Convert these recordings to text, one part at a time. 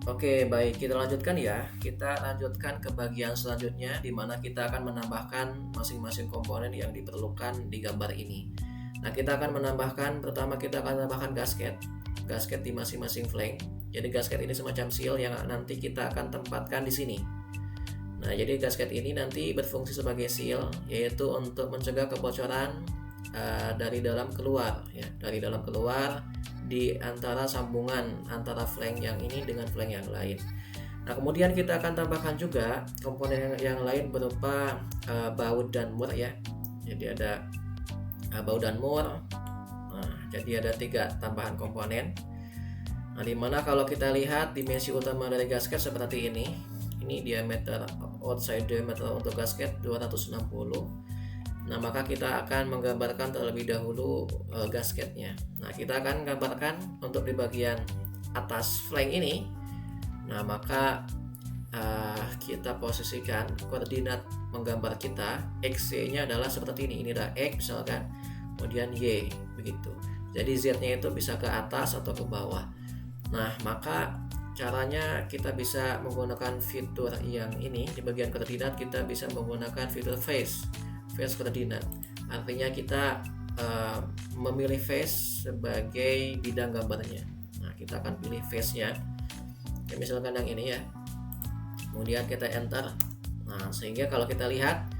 Oke, baik, kita lanjutkan ya. Kita lanjutkan ke bagian selanjutnya di mana kita akan menambahkan masing-masing komponen yang diperlukan di gambar ini. Nah, kita akan menambahkan, pertama kita akan menambahkan gasket. Gasket di masing-masing flank. Jadi gasket ini semacam seal yang nanti kita akan tempatkan di sini. Nah, jadi gasket ini nanti berfungsi sebagai seal, yaitu untuk mencegah kebocoran dari dalam keluar, ya, dari dalam keluar di antara sambungan antara flank yang ini dengan flank yang lain. Nah, kemudian kita akan tambahkan juga komponen yang lain berupa baut dan mur ya. Jadi ada baut dan mur. Nah, jadi ada 3 tambahan komponen. Nah, dimana kalau kita lihat dimensi utama dari gasket seperti ini. Ini diameter outside diameter untuk gasket 260. Nah, maka kita akan menggambarkan terlebih dahulu gasketnya. Nah, kita akan gambarkan untuk di bagian atas flank ini. Nah, maka kita posisikan koordinat menggambar kita XY-nya adalah seperti ini. Ini adalah X misalkan, kemudian Y begitu. Jadi Z-nya itu bisa ke atas atau ke bawah. Nah, maka caranya kita bisa menggunakan fitur yang ini. Di bagian koordinat kita bisa menggunakan fitur face koordinat. Artinya kita memilih face sebagai bidang gambarnya. Nah, kita akan pilih face-nya. Ya, misalkan yang ini ya. Kemudian kita enter. Nah, sehingga kalau kita lihat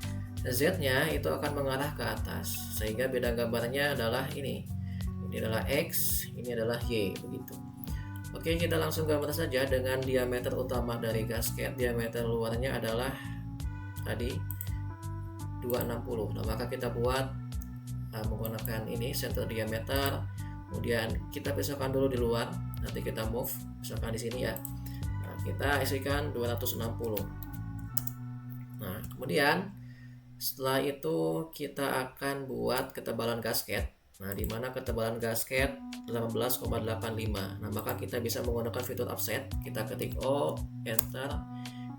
Z-nya itu akan mengarah ke atas. Sehingga bidang gambarnya adalah ini. Ini adalah X, ini adalah Y begitu. Oke, kita langsung gambar saja dengan diameter utama dari gasket. Diameter luarnya adalah tadi 260. Nah, maka kita buat menggunakan ini center diameter. Kemudian kita pisahkan dulu di luar. Nanti kita move, misalkan di sini ya. Nah, kita isikan 260. Nah, kemudian setelah itu kita akan buat ketebalan gasket. Nah, di mana ketebalan gasket 18,85. Nah, maka kita bisa menggunakan fitur offset. Kita ketik O, enter,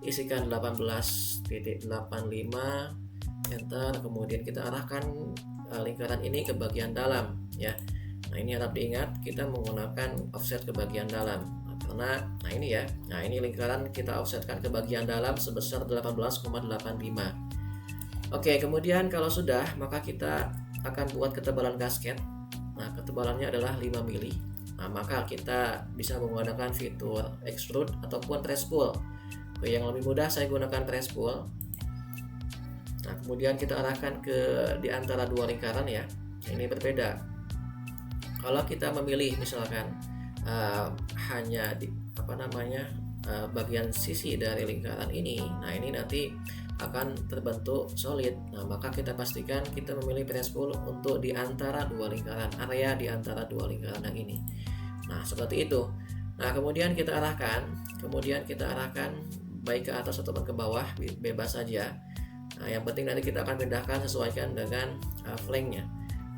isikan 18,85, enter, kemudian kita arahkan lingkaran ini ke bagian dalam ya. Nah, ini harap diingat kita menggunakan offset ke bagian dalam. Karena ini ya. Nah, ini lingkaran kita offsetkan ke bagian dalam sebesar 18,85. Oke, kemudian kalau sudah, maka kita akan buat ketebalan gasket. Nah, ketebalannya adalah 5 mili. Nah, maka kita bisa menggunakan fitur extrude ataupun press pull. Oke, yang lebih mudah saya gunakan press pull. Nah, kemudian kita arahkan ke di antara 2 lingkaran ya. Ini berbeda. Kalau kita memilih misalkan hanya di bagian sisi dari lingkaran ini, nah ini nanti akan terbentuk solid. Nah, maka kita pastikan kita memilih press pull untuk di antara 2 lingkaran, area di antara 2 lingkaran yang ini. Nah, seperti itu. Nah, kemudian kita arahkan baik ke atas ataupun ke bawah, bebas saja. Nah, yang penting nanti kita akan pindahkan sesuaikan dengan flanknya.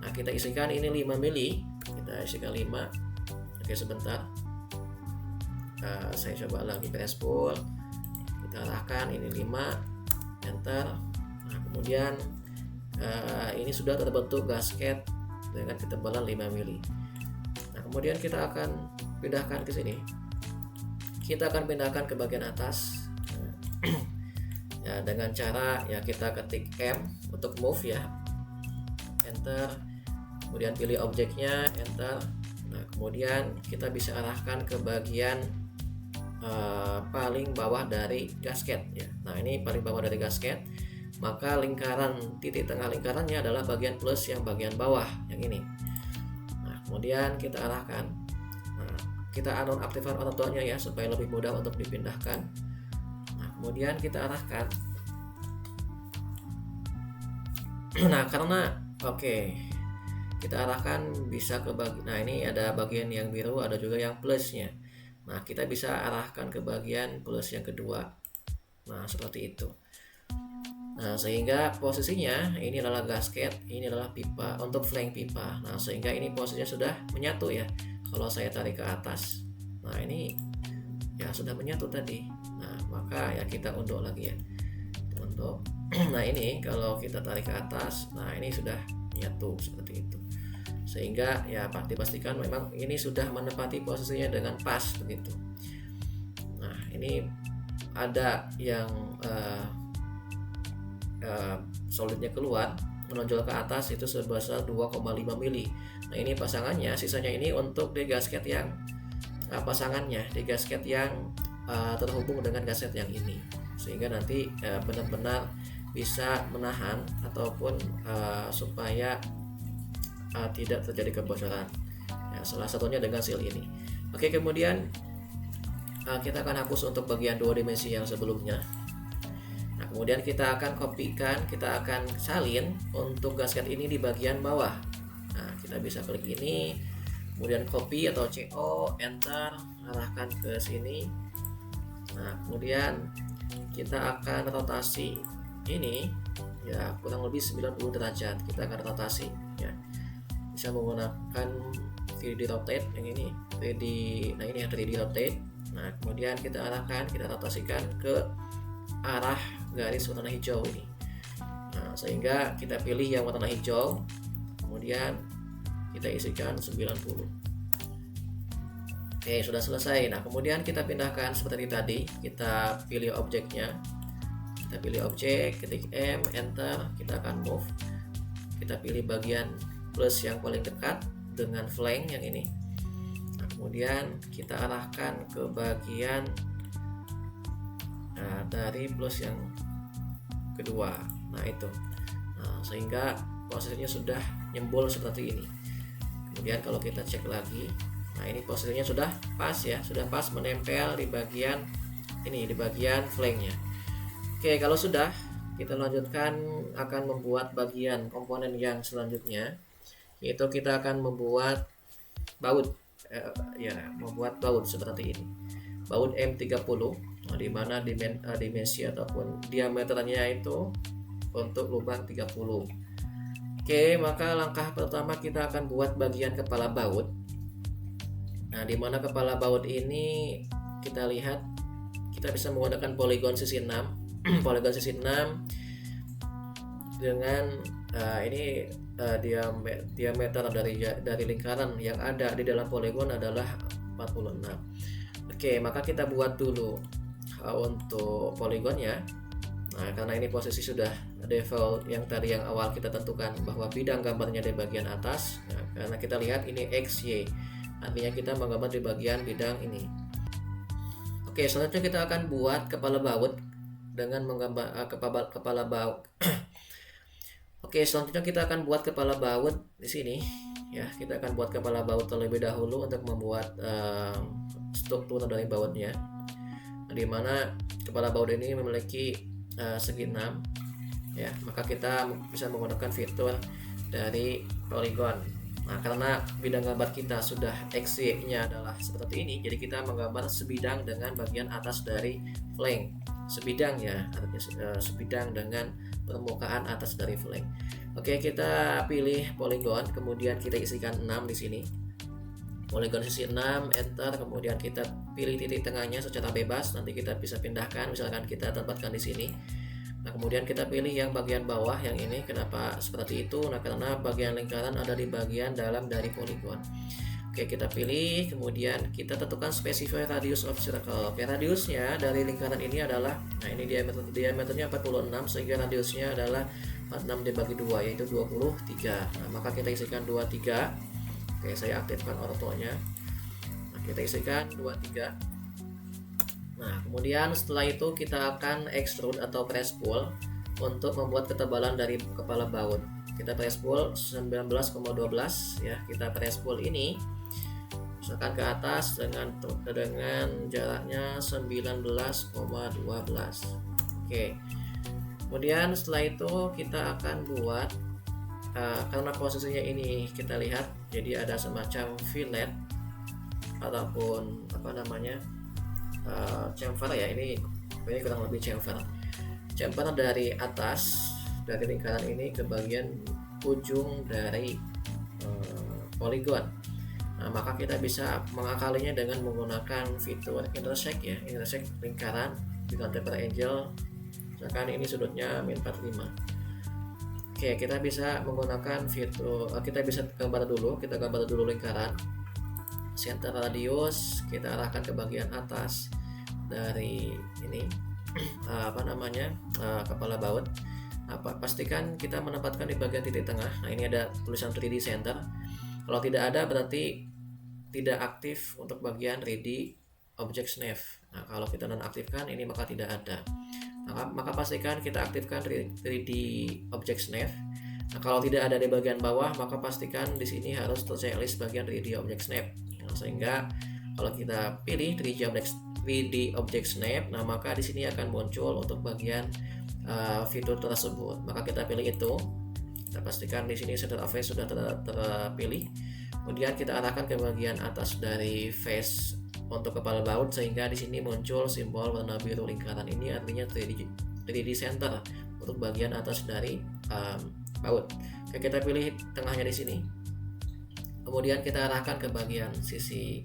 Nah, kita isikan ini 5 mili. Kita isikan 5. Oke, sebentar. Saya coba lagi press pull. Kita arahkan ini 5. Enter. Nah, kemudian ini sudah terbentuk gasket dengan ketebalan 5 mili. Nah, kemudian kita akan pindahkan ke sini. Kita akan pindahkan ke bagian atas. Ya, dengan cara ya kita ketik M untuk move ya. Enter. Kemudian pilih objeknya, enter. Nah, kemudian kita bisa arahkan ke bagian paling bawah dari gasket ya. Nah, ini paling bawah dari gasket, maka lingkaran titik tengah lingkarannya adalah bagian plus yang bagian bawah yang ini. Nah, kemudian kita arahkan. Nah, kita nonaktifkan ortonya ya supaya lebih mudah untuk dipindahkan. Nah, kemudian kita arahkan. Nah, karena kita arahkan bisa ke bagian. Nah, ini ada bagian yang biru, ada juga yang plusnya. Nah, kita bisa arahkan ke bagian plus yang kedua. Nah, seperti itu. Nah, sehingga posisinya ini adalah gasket, ini adalah pipa untuk flank pipa. Nah, sehingga ini posisinya sudah menyatu ya. Kalau saya tarik ke atas. Nah, ini ya sudah menyatu tadi. Nah, maka ya kita undur lagi ya. Untuk nah, ini kalau kita tarik ke atas, nah ini sudah menyatu seperti itu. Sehingga ya dipastikan memang ini sudah menepati posisinya dengan pas begitu. Nah, ini ada yang solidnya keluar menonjol ke atas itu sebesar 2,5 mili. Nah ini pasangannya, sisanya ini untuk di gasket yang pasangannya di gasket yang terhubung dengan gasket yang ini, sehingga nanti benar-benar bisa menahan ataupun supaya tidak terjadi kebocoran ya, salah satunya dengan seal ini. Oke, kemudian kita akan hapus untuk bagian 2 dimensi yang sebelumnya. Nah kemudian kita akan kopikan, kita akan salin untuk gasket ini di bagian bawah. Nah kita bisa klik ini, kemudian copy atau CO, enter, arahkan ke sini. Nah kemudian kita akan rotasi ini ya kurang lebih 90 derajat. Kita akan rotasi ya, bisa menggunakan 3D rotate yang ini, 3D, nah ini yang 3D rotate. Nah kemudian kita arahkan, kita rotasikan ke arah garis warna hijau ini. Nah sehingga kita pilih yang warna hijau, kemudian kita isikan 90. Oke, sudah selesai. Nah kemudian kita pindahkan seperti tadi, kita pilih objeknya, kita pilih objek, ketik M, enter, kita akan move, kita pilih bagian plus yang paling dekat dengan flank yang ini. Nah kemudian kita arahkan ke bagian dari plus yang kedua. Nah itu, sehingga posisinya sudah nyembul seperti ini. Kemudian kalau kita cek lagi, nah ini posisinya sudah pas ya, sudah pas menempel di bagian ini, di bagian flanknya. Oke, kalau sudah, kita lanjutkan akan membuat bagian komponen yang selanjutnya, yaitu kita akan membuat baut membuat baut seperti ini, baut M30, di mana dimensi ataupun diameternya itu untuk lubang 30. Oke, maka langkah pertama kita akan buat bagian kepala baut. Nah, di mana kepala baut ini kita lihat kita bisa menggunakan poligon sisi 6 poligon sisi 6 dengan diameter dari lingkaran yang ada di dalam poligon adalah 46. Oke, maka kita buat dulu untuk poligonnya. Nah, karena ini posisi sudah default yang tadi yang awal kita tentukan bahwa bidang gambarnya di bagian atas. Nah, karena kita lihat ini XY, artinya kita menggambar di bagian bidang ini. Oke, selanjutnya kita akan buat kepala baut dengan menggambar kepala baut. Oke, selanjutnya kita akan buat kepala baut di sini. Ya, kita akan buat kepala baut terlebih dahulu untuk membuat struktur dari bautnya. Di mana kepala baut ini memiliki segi 6 ya, maka kita bisa menggunakan fitur dari poligon. Nah, karena bidang gambar kita sudah XY nya adalah seperti ini, jadi kita menggambar sebidang dengan bagian atas dari flank, sebidang ya, artinya sebidang dengan permukaan atas dari flank. Oke, kita pilih poligon, kemudian kita isikan 6 di sini. Poligon sisi 6, enter, kemudian kita pilih titik tengahnya secara bebas, nanti kita bisa pindahkan, misalkan kita tempatkan di sini. Nah, kemudian kita pilih yang bagian bawah yang ini. Kenapa seperti itu? Nah, karena bagian lingkaran ada di bagian dalam dari poligon. Oke, kita pilih, kemudian kita tentukan specify radius of circle. Oke, radiusnya dari lingkaran ini adalah, nah ini diameternya 46, sehingga radiusnya adalah 46 dibagi 2, yaitu 23. Nah, maka kita isikan 23. Oke, saya aktifkan ortonya. Nah, kita isikan 23. Nah, kemudian setelah itu kita akan extrude atau press pull untuk membuat ketebalan dari kepala baut. Kita press pull 19,12 ya. Kita press pull ini misalkan ke atas dengan jaraknya 19,12. Oke. Kemudian setelah itu kita akan buat karena posisinya ini kita lihat, jadi ada semacam fillet ataupun apa namanya chamfer ya, ini kurang lebih chamfer dari atas dari lingkaran ini ke bagian ujung dari poligon. Nah, maka kita bisa mengakalinya dengan menggunakan fitur intersect ya, intersect lingkaran dengan taper angle, misalkan ini sudutnya -45. Oke, kita bisa menggunakan fitur, kita bisa gambar dulu lingkaran, center radius, kita arahkan ke bagian atas, dari ini kepala baut. Pastikan kita menempatkan di bagian titik tengah. Nah, ini ada tulisan 3D center. Kalau tidak ada berarti tidak aktif untuk bagian 3D object snap. Nah, kalau kita nonaktifkan ini maka tidak ada. Maka pastikan kita aktifkan 3D object snap. Nah, kalau tidak ada di bagian bawah, maka pastikan di sini harus terchecklist bagian 3D object snap. Nah, sehingga kalau kita pilih 3D object snap, nah maka di sini akan muncul untuk bagian fitur tersebut. Maka kita pilih itu. Kita pastikan di sini center of face sudah terpilih. Kemudian kita arahkan ke bagian atas dari face untuk kepala baut, sehingga di sini muncul simbol warna biru lingkaran ini, artinya 3D center untuk bagian atas dari baut. Oke, kita pilih tengahnya di sini. Kemudian kita arahkan ke bagian sisi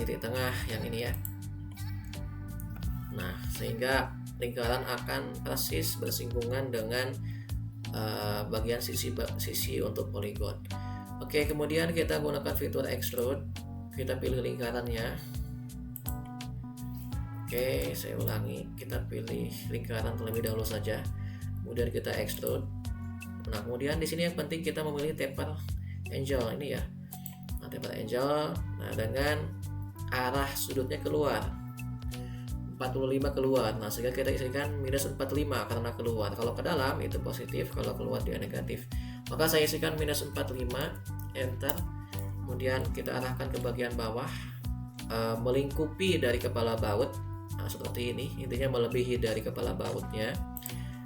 titik tengah yang ini ya. Nah, sehingga lingkaran akan persis bersinggungan dengan bagian sisi untuk poligon. Oke, kemudian kita gunakan fitur extrude. Kita pilih lingkarannya. Oke, saya ulangi. Kita pilih lingkaran terlebih dahulu saja. Kemudian kita extrude. Nah, kemudian di sini yang penting kita memilih taper angle ini ya. Nah, taper angle, nah dengan arah sudutnya keluar 45 keluar. Nah, sehingga kita isikan minus 45 karena keluar. Kalau ke dalam itu positif, kalau keluar dia negatif. Maka saya isikan minus 45, enter. Kemudian kita arahkan ke bagian bawah, melingkupi dari kepala baut. Nah, seperti ini, intinya melebihi dari kepala bautnya.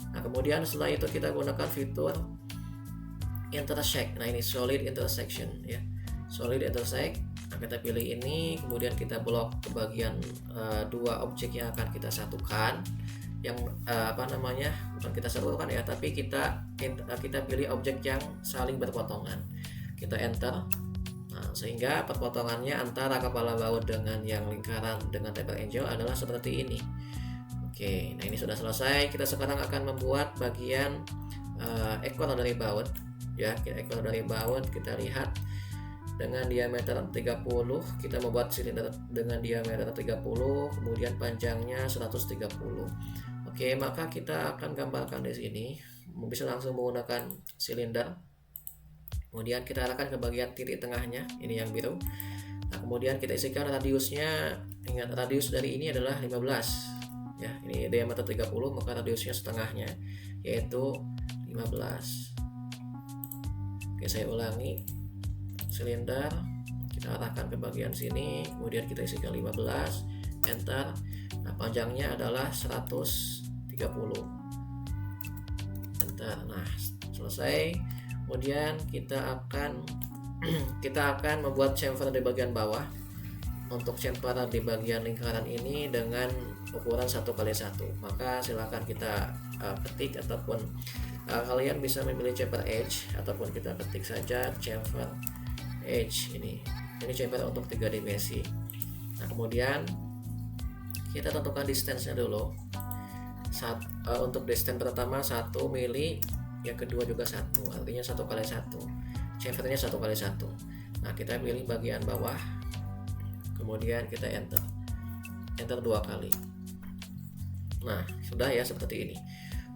Nah, kemudian setelah itu kita gunakan fitur intersect. Nah, ini solid intersection ya. Solid intersect. Nah, kita pilih ini, kemudian kita blok ke bagian dua objek yang akan kita satukan. Yang bukan kita satukan ya, tapi kita pilih objek yang saling berpotongan. Kita enter. Nah, sehingga perpotongannya antara kepala baut dengan yang lingkaran dengan taper angle adalah seperti ini. Oke, nah ini sudah selesai. Kita sekarang akan membuat bagian ekor dari baut ya. Ekor dari baut kita lihat dengan diameter 30, kita membuat silinder dengan diameter 30, kemudian panjangnya 130. Oke, maka kita akan gambarkan di sini. Bisa langsung menggunakan silinder. Kemudian kita arahkan ke bagian titik tengahnya, ini yang biru. Nah, kemudian kita isikan radiusnya. Ingat, radius dari ini adalah 15. Ya, ini diameter 30, maka radiusnya setengahnya yaitu 15. Oke, saya ulangi. Silinder kita arahkan ke bagian sini, kemudian kita isikan 15, enter. Nah, panjangnya adalah 130, enter. Nah, selesai. Kemudian kita akan membuat chamfer di bagian bawah. Untuk chamfer di bagian lingkaran ini dengan ukuran 1x1. Maka silakan kita ketik, ataupun kalian bisa memilih chamfer edge, ataupun kita ketik saja chamfer edge. Ini chamfer untuk 3 dimensi. Nah, kemudian kita tentukan distance-nya dulu. Untuk distance pertama 1 mili, yang kedua juga 1, artinya 1x1. Chamfernya 1x1. Nah, kita pilih bagian bawah, kemudian kita enter 2 kali. Nah, sudah ya seperti ini.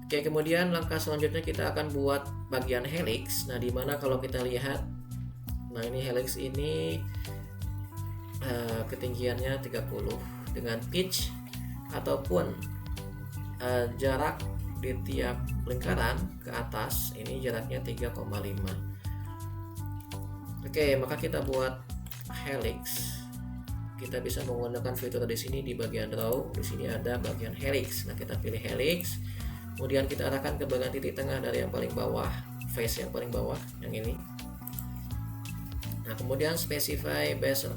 Oke, kemudian langkah selanjutnya kita akan buat bagian helix. Nah, dimana kalau kita lihat, nah ini helix ini ketinggiannya 30 dengan pitch ataupun jarak di tiap lingkaran ke atas ini jaraknya 3,5. Oke, maka kita buat helix. Kita bisa menggunakan fitur di sini di bagian draw. Di sini ada bagian helix. Nah, kita pilih helix. Kemudian kita arahkan ke bagian titik tengah dari yang paling bawah, face yang paling bawah yang ini. Nah, kemudian specify base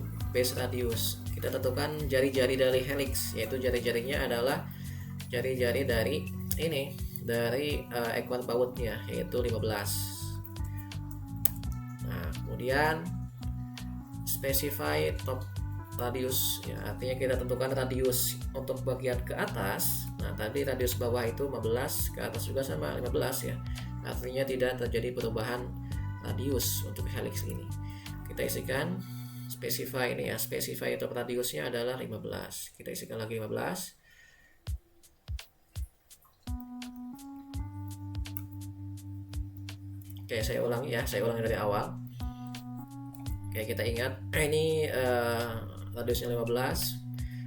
radius. Kita tentukan jari-jari dari helix, yaitu jari-jarinya adalah jari-jari dari ini, dari ekor bautnya, yaitu 15. Nah, kemudian specify top radius ya, artinya kita tentukan radius untuk bagian ke atas. Nah, tadi radius bawah itu 15, ke atas juga sama 15 ya, artinya tidak terjadi perubahan radius untuk helix ini. Kita isikan specify ini ya, specify itu radiusnya adalah 15. Kita isikan lagi 15. Oke, saya ulangi dari awal. Oke, kita ingat ini radiusnya 15.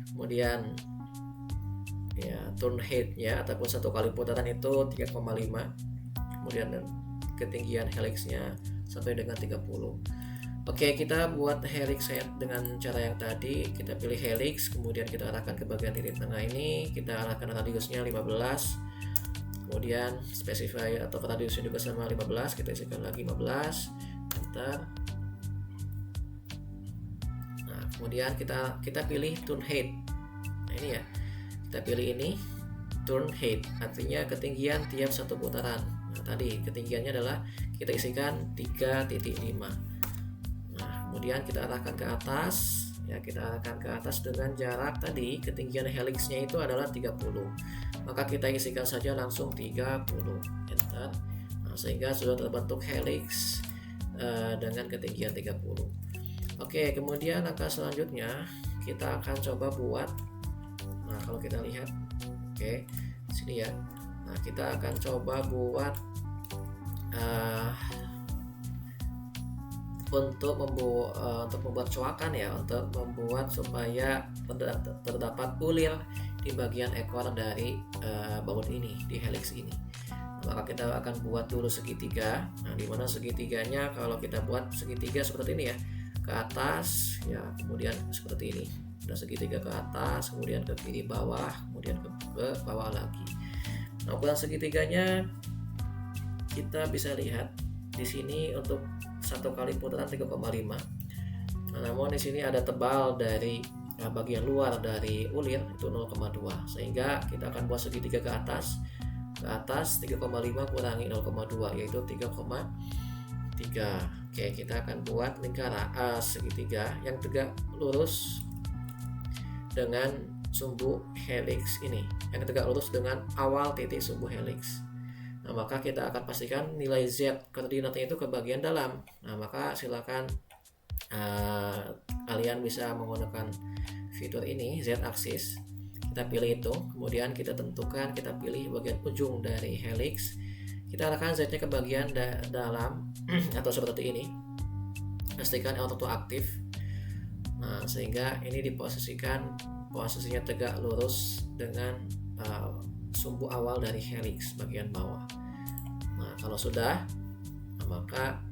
Kemudian ya turn height-nya ataupun satu kali putaran itu 3,5. Kemudian ketinggian helixnya sampai dengan 30. Oke, kita buat helix head dengan cara yang tadi. Kita pilih helix, kemudian kita arahkan ke bagian titik tengah ini, kita arahkan radiusnya 15. Kemudian specify atau radiusnya juga sama 15, kita isikan lagi 15, enter. Nah, kemudian kita pilih turn height. Nah, ini ya, kita pilih ini turn height, artinya ketinggian tiap satu putaran. Nah, tadi ketinggiannya adalah kita isikan 3.5. Nah, kemudian kita arahkan ke atas. Ya, kita arahkan ke atas dengan jarak tadi ketinggian helixnya itu adalah 30. Maka kita isikan saja langsung 30, enter. Nah, sehingga sudah terbentuk helix dengan ketinggian 30. Oke, kemudian langkah selanjutnya kita akan coba buat. Nah, kalau kita lihat, oke, sini ya. Nah, kita akan coba buat untuk membuat coakan ya, untuk membuat supaya terdapat ulir di bagian ekor dari baut ini, di helix ini. Nah, maka kita akan buat dulu segitiga. Nah, dimana segitiganya kalau kita buat segitiga seperti ini ya, ke atas ya, kemudian seperti ini. Ada segitiga ke atas, kemudian ke kiri bawah, kemudian ke bawah lagi. Nah, ukuran segitiganya kita bisa lihat di sini untuk satu kali putaran 3,5. Nah, namun di sini ada tebal dari bagian luar dari ulir itu 0,2, sehingga kita akan buat segitiga ke atas 3,5 kurangi 0,2 yaitu 3,3. Oke, kita akan buat lingkaran segitiga yang tegak lurus dengan sumbu helix ini, yang tegak lurus dengan awal titik sumbu helix. Nah, maka kita akan pastikan nilai Z koordinatnya itu ke bagian dalam. Nah, maka silakan kalian bisa menggunakan fitur ini, Z axis. Kita pilih itu, kemudian kita tentukan, kita pilih bagian ujung dari helix. Kita arahkan Z-nya ke bagian dalam atau seperti ini. Pastikan auto aktif. Nah, sehingga ini posisinya tegak lurus dengan sumbu awal dari helix bagian bawah. Nah, kalau sudah, maka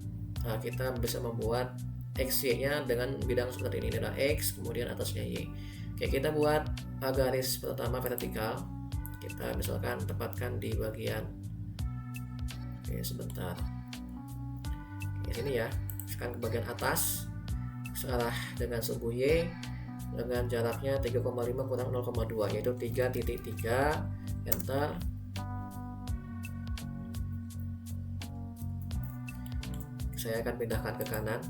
kita bisa membuat XY-nya dengan bidang seperti ini adalah X, kemudian atasnya Y. Oke, kita buat garis pertama vertikal. Kita misalkan tempatkan di bagian, oke, sebentar. Oke, sini ya, misalkan ke bagian atas, searah dengan sumbu Y dengan jaraknya 3,5 kurang 0,2 yaitu 3.3, enter. Saya akan pindahkan ke kanan.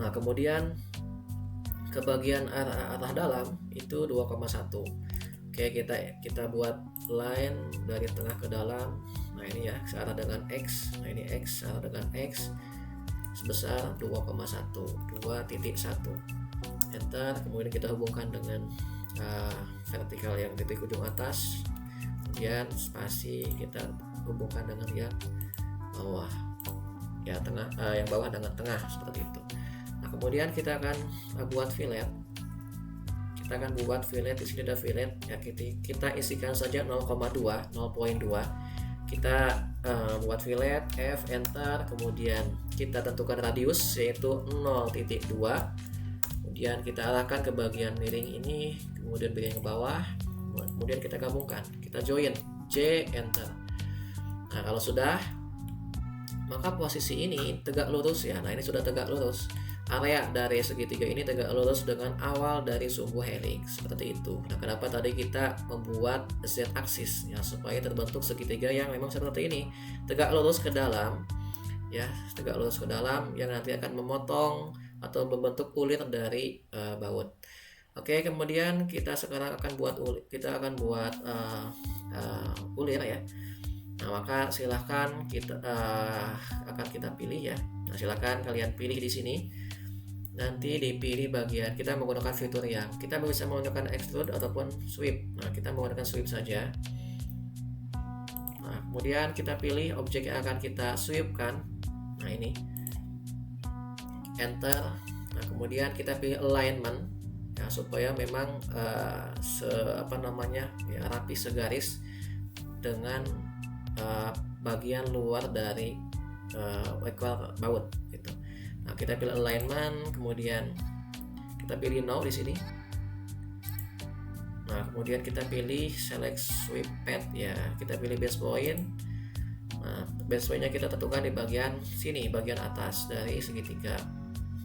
Nah, kemudian ke bagian arah dalam itu 2,1. Oke, kita buat line dari tengah ke dalam. Nah, ini ya, searah dengan X. Nah, ini X, searah dengan X sebesar 2,1, 2.1, enter. Kemudian kita hubungkan dengan vertikal yang titik ujung atas, kemudian spasi kita hubungkan dengan yang bawah ya, tengah, yang bawah dengan tengah seperti itu. Nah, kemudian kita akan buat fillet. Kita akan buat fillet, di sini ada fillet ya, kita isikan saja 0,2. Kita buat fillet, F, enter. Kemudian kita tentukan radius yaitu 0.2. Kemudian kita arahkan ke bagian miring ini, kemudian miring ke bawah, kemudian kita gabungkan, kita join, J, enter. Nah, kalau sudah, maka posisi ini tegak lurus ya. Nah, ini sudah tegak lurus. Area dari segitiga ini tegak lurus dengan awal dari sumbu helix seperti itu. Nah, kenapa tadi kita membuat Z aksis ya, supaya terbentuk segitiga yang memang seperti ini, tegak lurus ke dalam ya, tegak lurus ke dalam yang nanti akan memotong atau membentuk ulir dari baut. Oke, kemudian kita sekarang akan buat ulir ya. Nah, maka silahkan akan kita pilih ya. Nah, silahkan kalian pilih di sini. Nanti dipilih bagian kita menggunakan fitur yang kita bisa menggunakan extrude ataupun sweep. Nah, kita menggunakan sweep saja. Nah, kemudian kita pilih objek yang akan kita sweepkan. Nah, ini enter. Nah, kemudian kita pilih alignment ya, supaya memang rapi segaris dengan bagian luar dari equal baut gitu. Nah, kita pilih alignment, kemudian kita pilih no di sini. Nah, kemudian kita pilih select sweep path ya, kita pilih base point. Nah, base pointnya kita tentukan di bagian sini, bagian atas dari segitiga.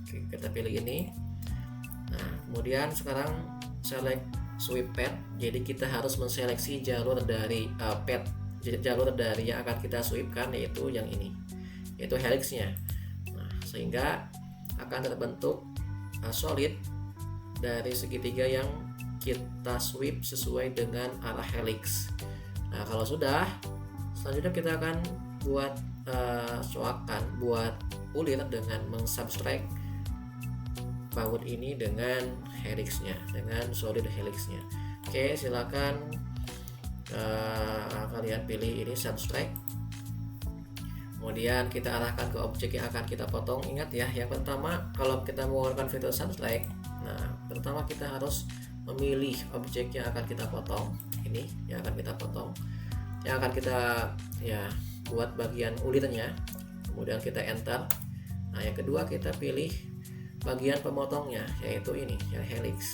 Oke, kita pilih ini. Nah, kemudian sekarang select sweep path. Jadi kita harus menseleksi jalur dari jalur dari yang akan kita sweepkan, yaitu yang ini, yaitu helixnya. Nah, sehingga akan terbentuk solid dari segitiga yang kita sweep sesuai dengan arah helix. Nah, kalau sudah, selanjutnya kita akan buat buat ulir dengan mensubtract baut ini dengan helixnya, dengan solid helixnya. Oke, silakan kalian pilih ini subtract. Kemudian kita arahkan ke objek yang akan kita potong. Ingat ya, yang pertama kalau kita menggunakan fitur subtract, nah pertama kita harus memilih objek yang akan kita potong. Ini yang akan kita potong, yang akan kita buat bagian ulirnya. Kemudian kita enter. Nah, yang kedua kita pilih bagian pemotongnya, yaitu ini yang helix,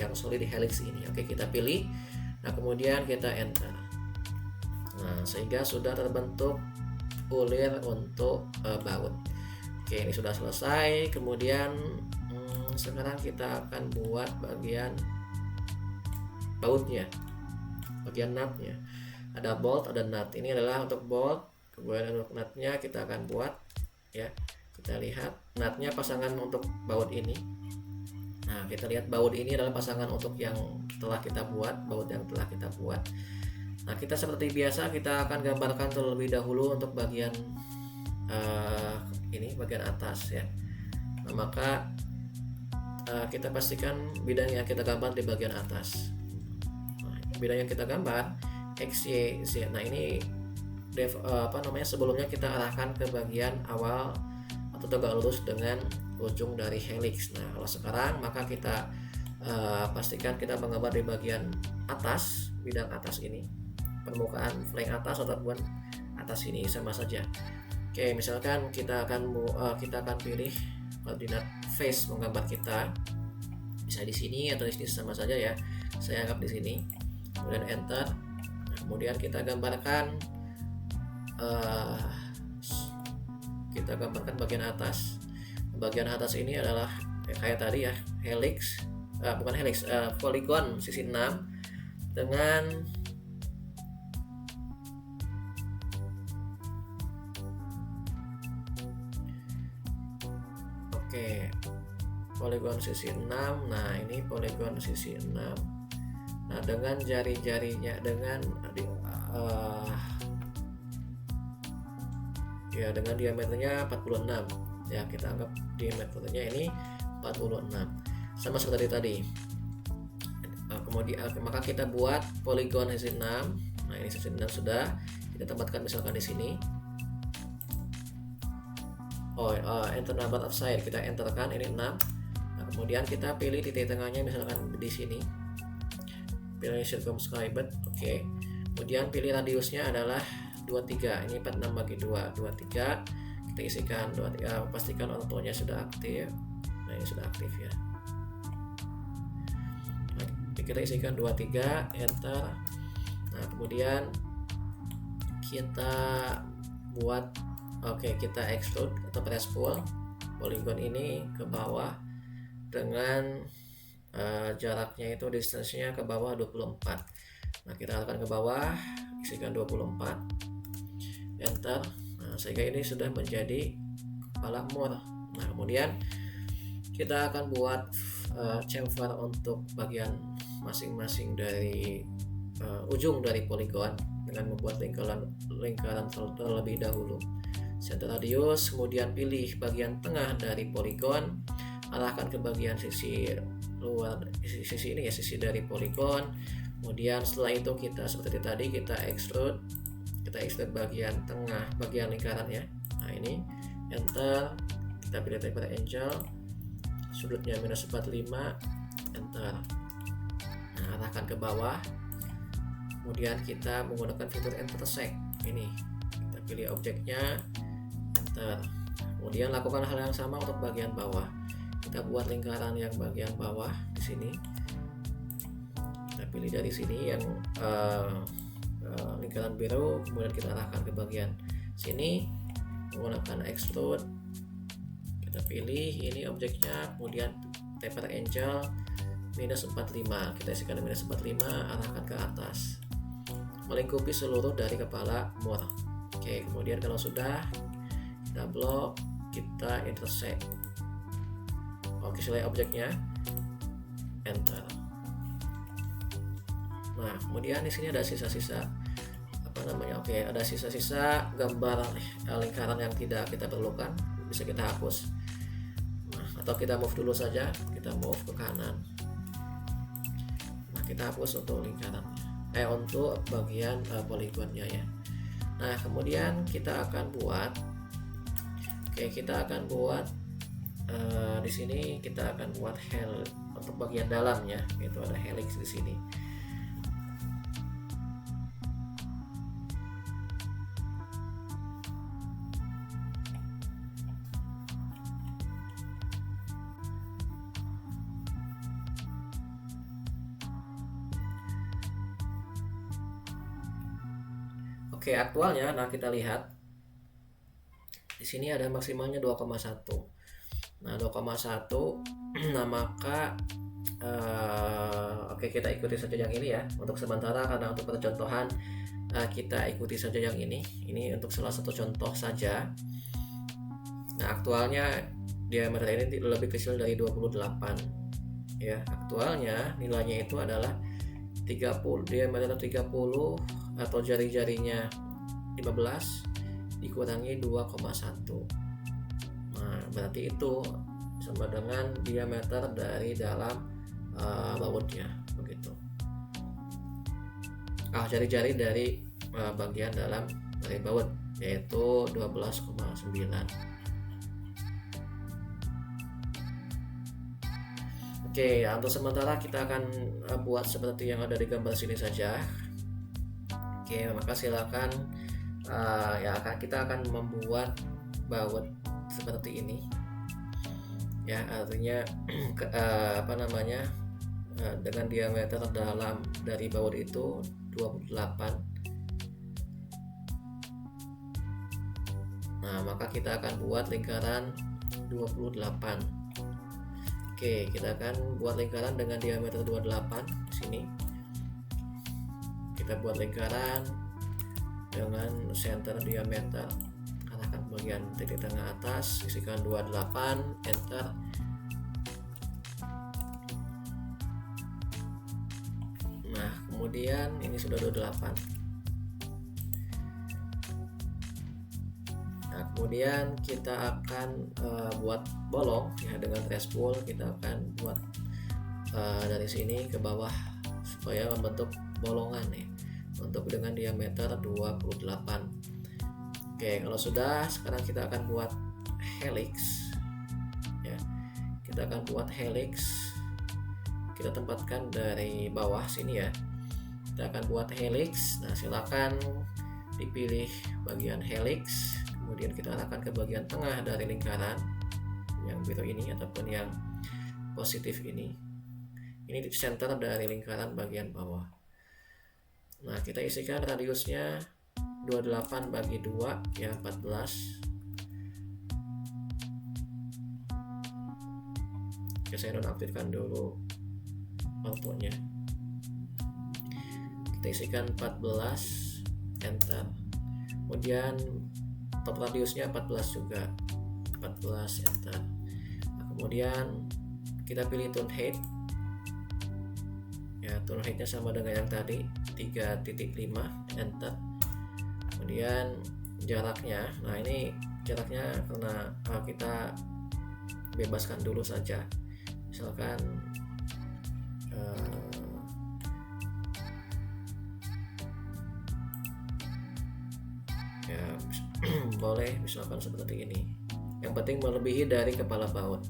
yang solid helix ini. Oke, kita pilih. Nah, kemudian kita enter. Nah, sehingga sudah terbentuk ulir untuk baut. Oke, ini sudah selesai. Kemudian sekarang kita akan buat bagian bautnya, bagian nutnya. Ada bolt, ada nut. Ini adalah untuk bolt. Kemudian untuk nutnya kita akan buat ya. Kita lihat nutnya pasangan untuk baut ini. Nah, kita lihat baut ini adalah pasangan untuk yang telah kita buat, baut yang telah kita buat. Nah, kita seperti biasa kita akan gambarkan terlebih dahulu untuk bagian ini, bagian atas ya. Nah, maka kita pastikan bidang yang kita gambar di bagian atas. Nah, bidang yang kita gambar X, Y, Z. Nah, ini sebelumnya kita arahkan ke bagian awal atau tegak lurus dengan ujung dari helix. Nah, kalau sekarang maka kita pastikan kita menggambar di bagian atas, bidang atas ini, permukaan flank atas ataupun atas ini sama saja. Oke, misalkan kita akan pilih koordinat face menggambar kita, bisa di sini atau di sini sama saja ya. Saya anggap di sini. Kemudian enter. Nah, kemudian kita gambarkan bagian atas. Bagian atas ini adalah kayak tadi ya, helix, bukan helix, polygon sisi 6 dengan polygon sisi 6. Nah, ini polygon sisi 6. Nah, dengan jari-jarinya, dengan dengan diameternya 46 ya, kita anggap diameternya ini 46 sama seperti tadi. Kemudian maka kita buat polygon sisi 6. Nah, ini sisi 6 sudah kita tempatkan misalkan di sini. Enter number of side, kita enterkan ini 6. Nah, kemudian kita pilih titik tengahnya misalkan di sini, pilih circumscribed. Oke. Kemudian pilih radiusnya adalah 23. Ini 46 bagi 2, 23. Kita isikan 23, pastikan ortonya sudah aktif. Nah, ini sudah aktif ya. Nah, kita isikan 23, enter. Nah, kemudian kita buat kita extrude atau press pull polygon ini ke bawah dengan jaraknya itu distance-nya ke bawah 24. Nah, kita arahkan ke bawah, isikan 24, enter. Nah, sehingga ini sudah menjadi kepala mur. Nah, kemudian kita akan buat chamfer untuk bagian masing-masing dari ujung dari polygon dengan membuat lingkaran terlebih dahulu. Center radius, kemudian pilih bagian tengah dari poligon, arahkan ke bagian sisi luar, sisi ini ya, sisi dari poligon. Kemudian setelah itu kita seperti tadi kita extrude bagian tengah, bagian lingkaran ya. Nah ini enter, kita pilih taper angle, sudutnya -45, enter. Nah, arahkan ke bawah, kemudian kita menggunakan fitur intersect ini, kita pilih objeknya, enter. Kemudian lakukan hal yang sama untuk bagian bawah, kita buat lingkaran yang bagian bawah di sini, kita pilih dari sini yang lingkaran biru, kemudian kita arahkan ke bagian sini menggunakan extrude, kita pilih ini objeknya, kemudian taper angle -45, kita isikan -45, arahkan ke atas melingkupi seluruh dari kepala mur. Oke, kemudian kalau sudah kita blok, kita intersect. Oke, select objeknya, enter. Nah, kemudian di sini ada sisa-sisa Oke, ada sisa-sisa gambar lingkaran yang tidak kita perlukan, bisa kita hapus. Nah, atau kita move dulu saja, kita move ke kanan. Nah, kita hapus untuk lingkaran, untuk bagian poligonnya ya. Nah, kemudian kita akan buat, di sini kita akan buat untuk bagian dalamnya, itu ada helix di sini. Oke, aktualnya, nah kita lihat di sini ada maksimalnya 2,1. Nah 2,1. Nah maka kita ikuti saja yang ini ya untuk sementara, karena untuk percontohan kita ikuti saja yang ini. Ini untuk salah satu contoh saja. Nah aktualnya diameter ini lebih kecil dari 28 ya. Aktualnya nilainya itu adalah 30, diameter 30 atau jari-jarinya 15 dikurangi 2,1. Nah, berarti itu sama dengan diameter dari dalam bautnya, begitu. Jari-jari dari bagian dalam dari baut yaitu 12,9. Oke, untuk sementara kita akan buat seperti yang ada di gambar sini saja. Oke, maka silakan kita akan membuat baut seperti ini ya, artinya dengan diameter dalam dari baut itu 28. Nah maka kita akan buat lingkaran 28. Oke, kita akan buat lingkaran dengan diameter 28 di sini. Kita buat lingkaran dengan center diameter, arahkan bagian titik tengah atas, isikan 28, enter. Nah kemudian ini sudah 28. Nah kemudian kita akan buat bolong ya, dengan trace spool kita akan buat dari sini ke bawah supaya membentuk bolongan ya, untuk dengan diameter 28. Oke, kalau sudah, sekarang kita akan buat helix ya. Kita akan buat helix, kita tempatkan dari bawah sini ya. Kita akan buat helix. Nah silakan dipilih bagian helix, kemudian kita arahkan ke bagian tengah dari lingkaran yang biru ini ataupun yang positif ini di center dari lingkaran bagian bawah. Nah kita isikan radiusnya 28 bagi 2 ya, 14. Oke, saya nonaktifkan dulu outputnya. Kita isikan 14, enter. Kemudian top radiusnya 14 juga, 14, enter. Nah, kemudian kita pilih tone height ya, tone heightnya sama dengan yang tadi 3.5, enter. Kemudian jaraknya, nah ini jaraknya karena kita bebaskan dulu saja, misalkan ya boleh misalkan seperti ini, yang penting melebihi dari kepala baut.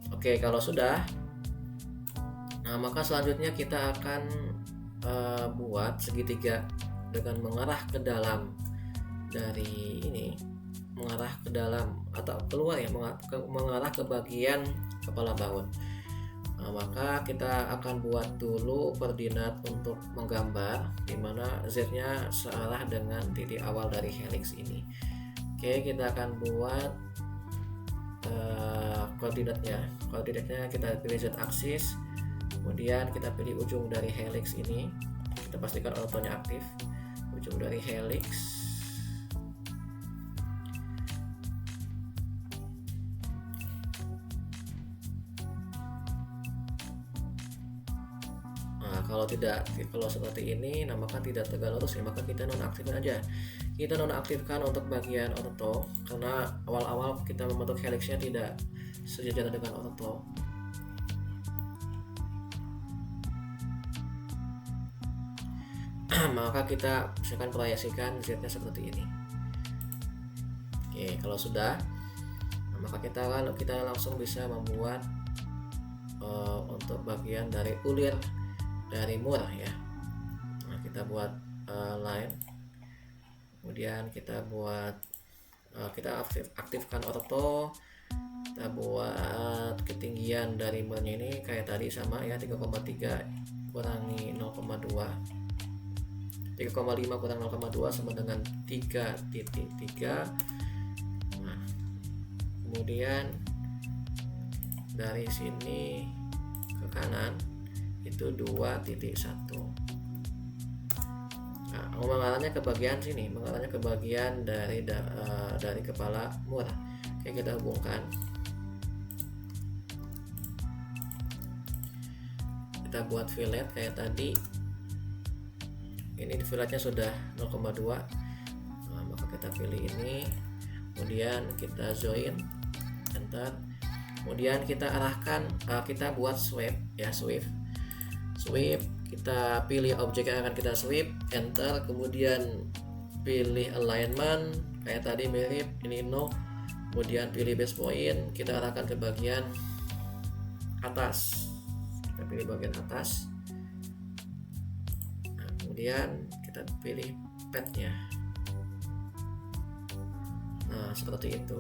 Oke, kalau sudah, nah maka selanjutnya kita akan buat segitiga dengan mengarah ke dalam dari ini, mengarah ke dalam atau keluar ya, mengarah ke bagian kepala baut. Nah, maka kita akan buat dulu koordinat untuk menggambar dimana Z-nya searah dengan titik awal dari helix ini. Oke, kita akan buat koordinatnya kita pilih Z aksis, kemudian kita pilih ujung dari helix ini, kita pastikan autonya aktif, ujung dari helix. Nah, kalau seperti ini, nah maka tidak tegak lurus ya, maka kita nonaktifkan aja. Kita nonaktifkan untuk bagian ortho karena awal-awal kita membentuk helixnya tidak sejajar dengan ortho. Maka kita misalkan proyeksikan Z-nya seperti ini. Oke, kalau sudah, nah maka kita langsung bisa membuat untuk bagian dari ulir dari mur ya. Nah, kita buat line, kemudian kita buat kita aktifkan ortho, kita buat ketinggian dari murnya ini kayak tadi sama ya, 3,3 kurangi 0,2, 3,5 kurang 0,2 sama dengan 3.3. Nah, kemudian dari sini ke kanan itu 2.1. Nah, mengarahnya ke bagian sini, mengarahnya ke bagian dari kepala mur. Oke, kita hubungkan. Kita buat fillet kayak tadi. Ini filletnya sudah 0,2. Nah, maka kita pilih ini, kemudian kita join, enter. Kemudian kita arahkan, kita buat sweep ya, sweep, kita pilih objek yang akan kita sweep, enter. Kemudian pilih alignment kayak tadi mirip, ini no. Kemudian pilih base point, kita arahkan ke bagian atas, kita pilih bagian atas. Nah, kemudian kita pilih padnya. Nah, seperti itu.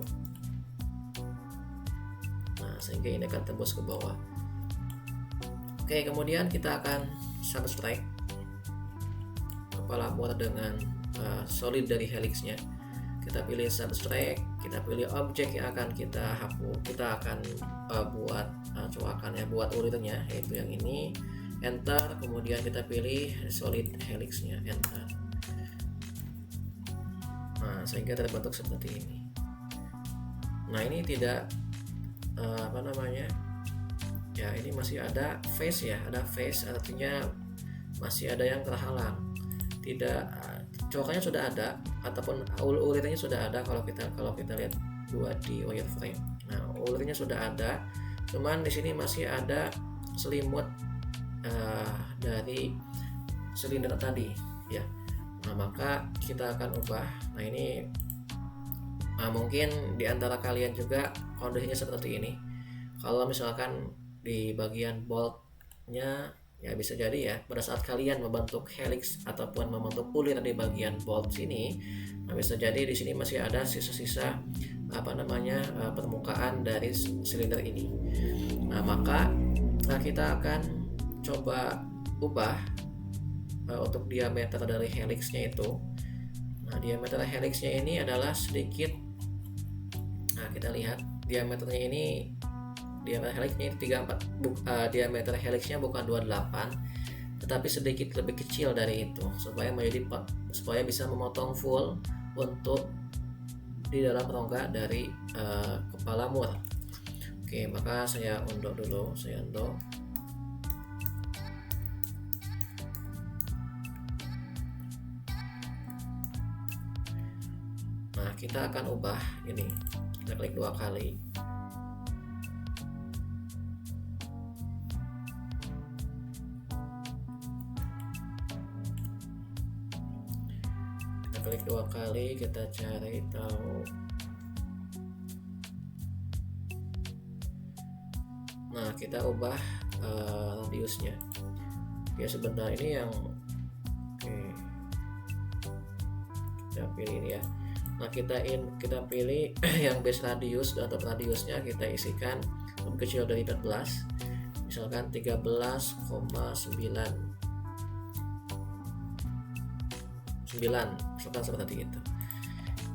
Nah, sehingga ini akan tembus ke bawah. Oke, kemudian kita akan subtract kepala mur dengan solid dari helixnya. Kita pilih subtract, kita pilih objek yang akan kita hapus, kita akan buat coakannya, buat ulirnya, yaitu yang ini, enter. Kemudian kita pilih solid helixnya, enter. Nah, sehingga terbentuk seperti ini. Nah, ini tidak ya, ini masih ada face ya, ada face, artinya masih ada yang terhalang. Tidak, coakannya sudah ada ataupun ulirnya sudah ada. Kalau kita lihat 2D wireframe, nah ulirnya sudah ada, cuman di sini masih ada selimut dari silinder tadi ya. Nah, maka kita akan ubah. Nah, ini mungkin diantara kalian juga kondisinya seperti ini. Kalau misalkan di bagian boltnya ya, bisa jadi ya pada saat kalian membentuk helix ataupun membentuk ulir di bagian bolt sini, nah bisa jadi di sini masih ada sisa-sisa permukaan dari silinder ini. Nah, maka kita akan coba ubah untuk diameter dari helixnya itu. Nah, diameter helixnya ini adalah sedikit, nah kita lihat diameternya ini, diameter helixnya 34, diameter helixnya bukan 28 tetapi sedikit lebih kecil dari itu, supaya bisa memotong full untuk di dalam rongga dari kepala mur. Oke, maka saya unduh dulu, saya unduh. kita akan ubah ini. Kita klik 2 kali. Kita klik 2 kali, kita cari tahu. Nah, kita ubah radiusnya. Ya, sebentar ini yang kita pilih ini ya. Nah, kita pilih yang base radius atau radiusnya kita isikan lebih kecil dari 14, misalkan 13,9 misalkan seperti itu,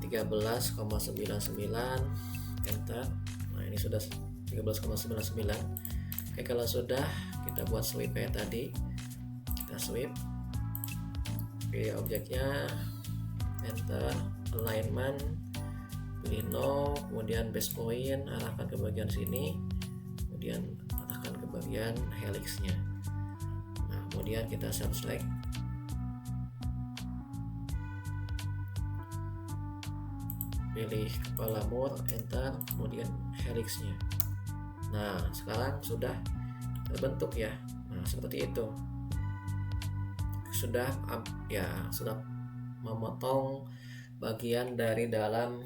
13,99, enter. Nah, ini sudah 13,99. Oke, kalau sudah, kita buat sweep kayak tadi. Kita sweep, pilih objeknya, enter, alignment, pilih no, kemudian base point, arahkan ke bagian sini, kemudian arahkan ke bagian helixnya. Nah, kemudian kita select, pilih kepala mur, enter, kemudian helixnya. Nah, sekarang sudah terbentuk ya. Nah, seperti itu. Sudah memotong bagian dari dalam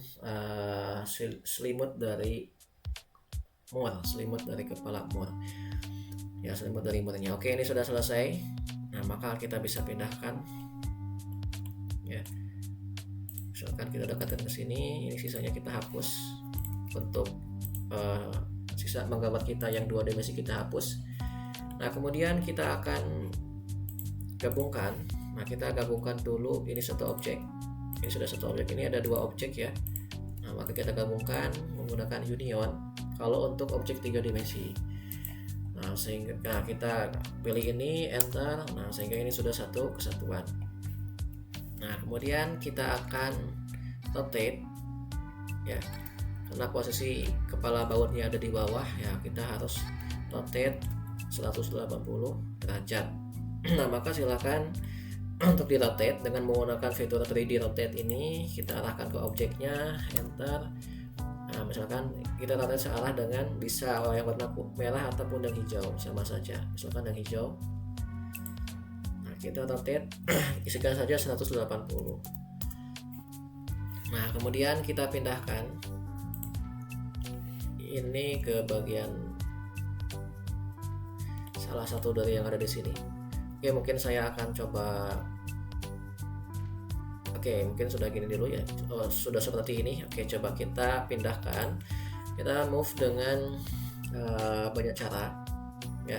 selimut dari kepala mur. Ya, selimut dari murnya. Oke, ini sudah selesai. Nah, maka kita bisa pindahkan. Ya. Misalkan kita dekatkan ke sini, ini sisanya kita hapus. Untuk sisa menggambar kita yang 2 dimensi kita hapus. Nah, kemudian kita akan gabungkan. Nah, kita gabungkan dulu ini satu objek. Ini sudah satu objek, ini ada 2 objek ya. Nah, maka kita gabungkan menggunakan union kalau untuk objek 3 dimensi. Nah, sehingga kita pilih ini, enter. Nah, sehingga ini sudah satu kesatuan. Nah, kemudian kita akan rotate ya. Karena posisi kepala bautnya ada di bawah ya, kita harus rotate 180 derajat. Nah, maka silakan untuk di rotate dengan menggunakan fitur 3D rotate ini. Kita arahkan ke objeknya, enter. Nah, misalkan kita rotate searah dengan bisa yang warna merah ataupun yang hijau, sama saja. Misalkan yang hijau. Nah, kita rotate isikan saja 180. Nah, kemudian kita pindahkan ini ke bagian salah satu dari yang ada di sini. Oke, mungkin saya akan coba. Oke, mungkin sudah gini dulu ya. Sudah seperti ini. Oke, coba kita pindahkan. Kita move dengan banyak cara ya.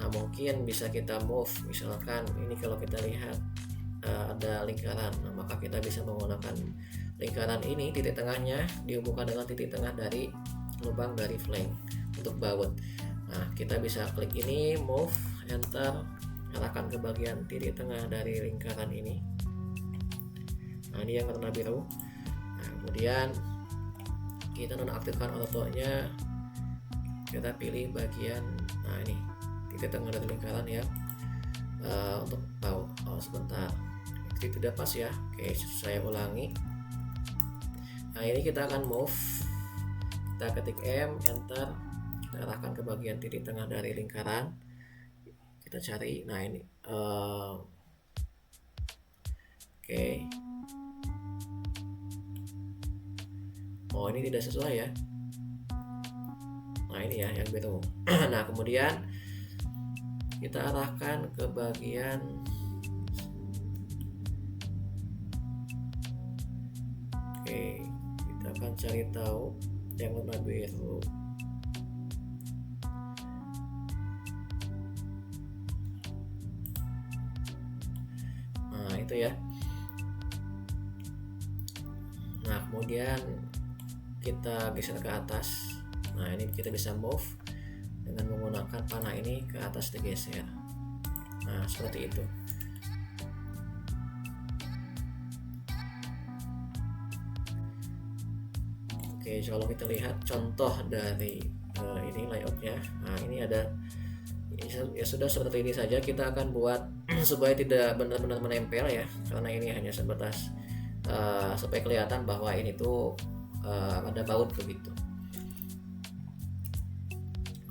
Nah, mungkin bisa kita move, misalkan ini kalau kita lihat ada lingkaran. Nah, maka kita bisa menggunakan lingkaran ini, titik tengahnya dihubungkan dengan titik tengah dari lubang dari flank untuk baut. Nah, kita bisa klik ini, move, enter, arahkan ke bagian titik tengah dari lingkaran ini. Nah, ini yang warna biru. Nah, kemudian kita nonaktifkan autonya. Kita pilih bagian, nah ini titik tengah dari lingkaran ya. Untuk baut. Sebentar, itu tidak pas ya. Oke, saya ulangi. Nah, ini kita akan move. Kita ketik M, enter, kita arahkan ke bagian titik tengah dari lingkaran. Kita cari, nah ini oke. Oh, ini tidak sesuai ya. Nah, ini ya yang biru. Nah, kemudian kita arahkan ke bagian kita akan cari tahu yang warna biru. Nah, itu ya. Nah, kemudian kita geser ke atas. Nah, ini kita bisa move dengan menggunakan panah ini ke atas digeser. Nah, seperti itu. Oke, kalau kita lihat contoh dari ini layoutnya. Nah, ini ada ya sudah seperti ini saja. Kita akan buat supaya tidak benar-benar menempel ya, karena ini hanya sebatas supaya kelihatan bahwa ini tuh ada baut begitu.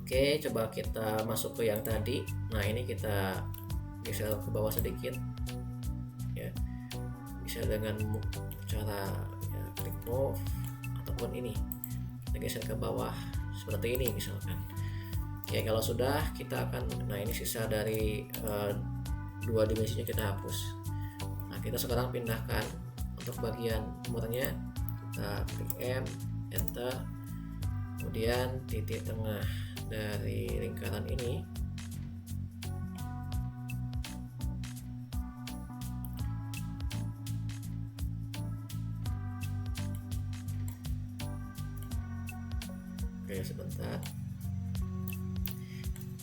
Oke, coba kita masuk ke yang tadi. Nah, ini kita geser ke bawah sedikit ya, bisa dengan cara ya, klik move ataupun ini kita geser ke bawah seperti ini misalkan. Oke, kalau sudah kita akan, nah ini sisa dari dua dimensinya kita hapus. Nah, kita sekarang pindahkan untuk bagian murnya, kita klik M, enter, kemudian titik tengah dari lingkaran ini oke, sebentar,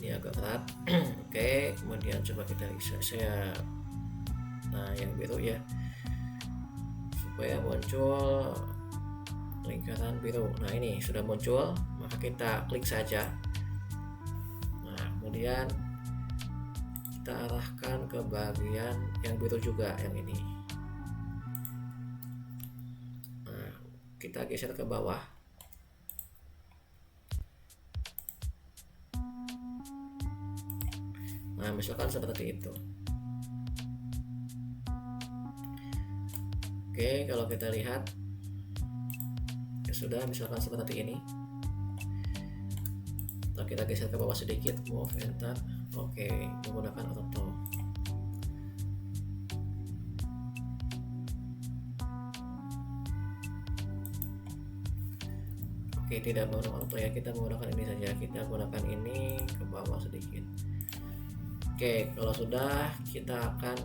ini agak berat. Oke, kemudian coba kita saya nah yang biru ya, supaya muncul lingkaran biru. Nah, ini sudah muncul, maka kita klik saja. Nah, kemudian kita arahkan ke bagian yang biru juga, yang ini. Nah, kita geser ke bawah. Nah, misalkan seperti itu. Oke, kalau kita lihat ya sudah, misalkan seperti ini. Atau kita geser ke bawah sedikit, move, enter. Oke, menggunakan auto. Oke, tidak menggunakan auto ya, kita menggunakan ini saja. Kita gunakan ini ke bawah sedikit. Oke, kalau sudah, kita akan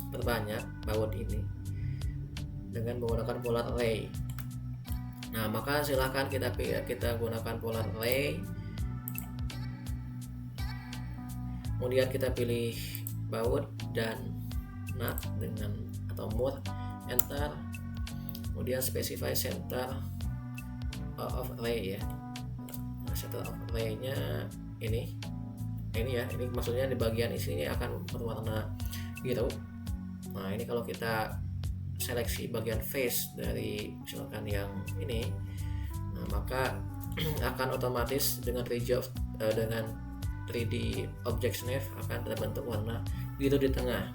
perbanyak baut ini dengan menggunakan polar array. Nah, maka silahkan kita gunakan polar array. Kemudian kita pilih baut dan nut dengan atau mode, enter. Kemudian specify center of array ya. Nah, center of array-nya ini ya, ini maksudnya di bagian isinya akan berwarna biru. Nah, ini kalau kita seleksi bagian face dari misalkan yang ini, nah maka akan otomatis dengan 3D Object Snap akan terbentuk warna biru di tengah.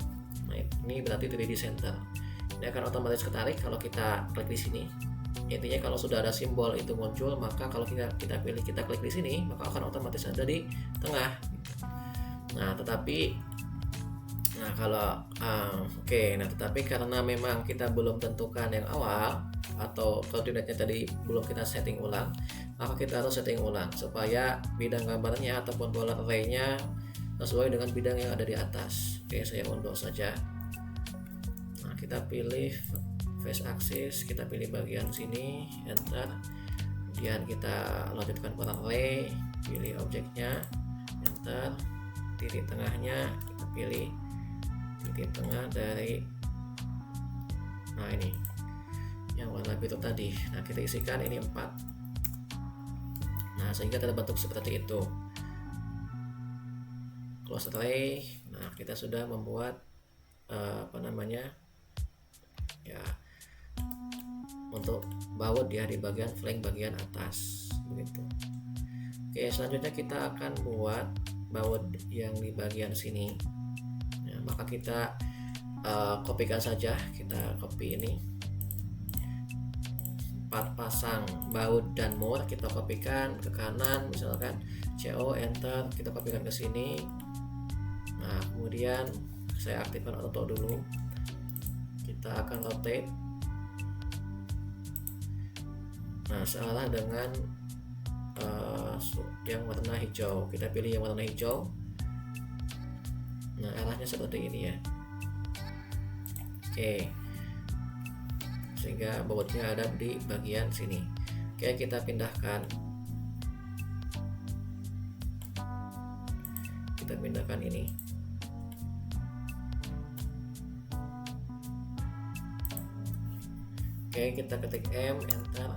Nah, ini berarti 3D center. Ini akan otomatis ketarik kalau kita klik di sini. Intinya kalau sudah ada simbol itu muncul, maka kalau kita klik di sini, maka akan otomatis ada di tengah. Nah, tetapi karena memang kita belum tentukan yang awal, atau koordinatnya tadi belum kita setting ulang, maka kita harus setting ulang supaya bidang gambarnya ataupun polar array-nya sesuai dengan bidang yang ada di atas. Oke, saya undur saja. Nah, kita pilih face axis, kita pilih bagian sini, enter. Kemudian kita lanjutkan polar array, pilih objeknya, enter. Titik tengahnya kita pilih titik tengah dari, nah ini yang warna biru tadi. Nah, kita isikan ini 4. Nah, sehingga terbentuk seperti itu. Close array. Nah, kita sudah membuat ya untuk baut ya di bagian flank bagian atas begitu. Oke, selanjutnya kita akan buat baut yang di bagian sini. Nah, maka kita kopikan saja, kita copy ini 4 pasang baut dan more, kita kopikan ke kanan, misalkan CO, enter, kita kopikan ke sini. Nah, kemudian saya aktifkan auto dulu, kita akan rotate. Nah, searah dengan yang warna hijau, kita pilih yang warna hijau. Nah, arahnya seperti ini ya. Oke, sehingga bautnya ada di bagian sini. Oke, kita pindahkan ini. Oke, kita ketik M, enter.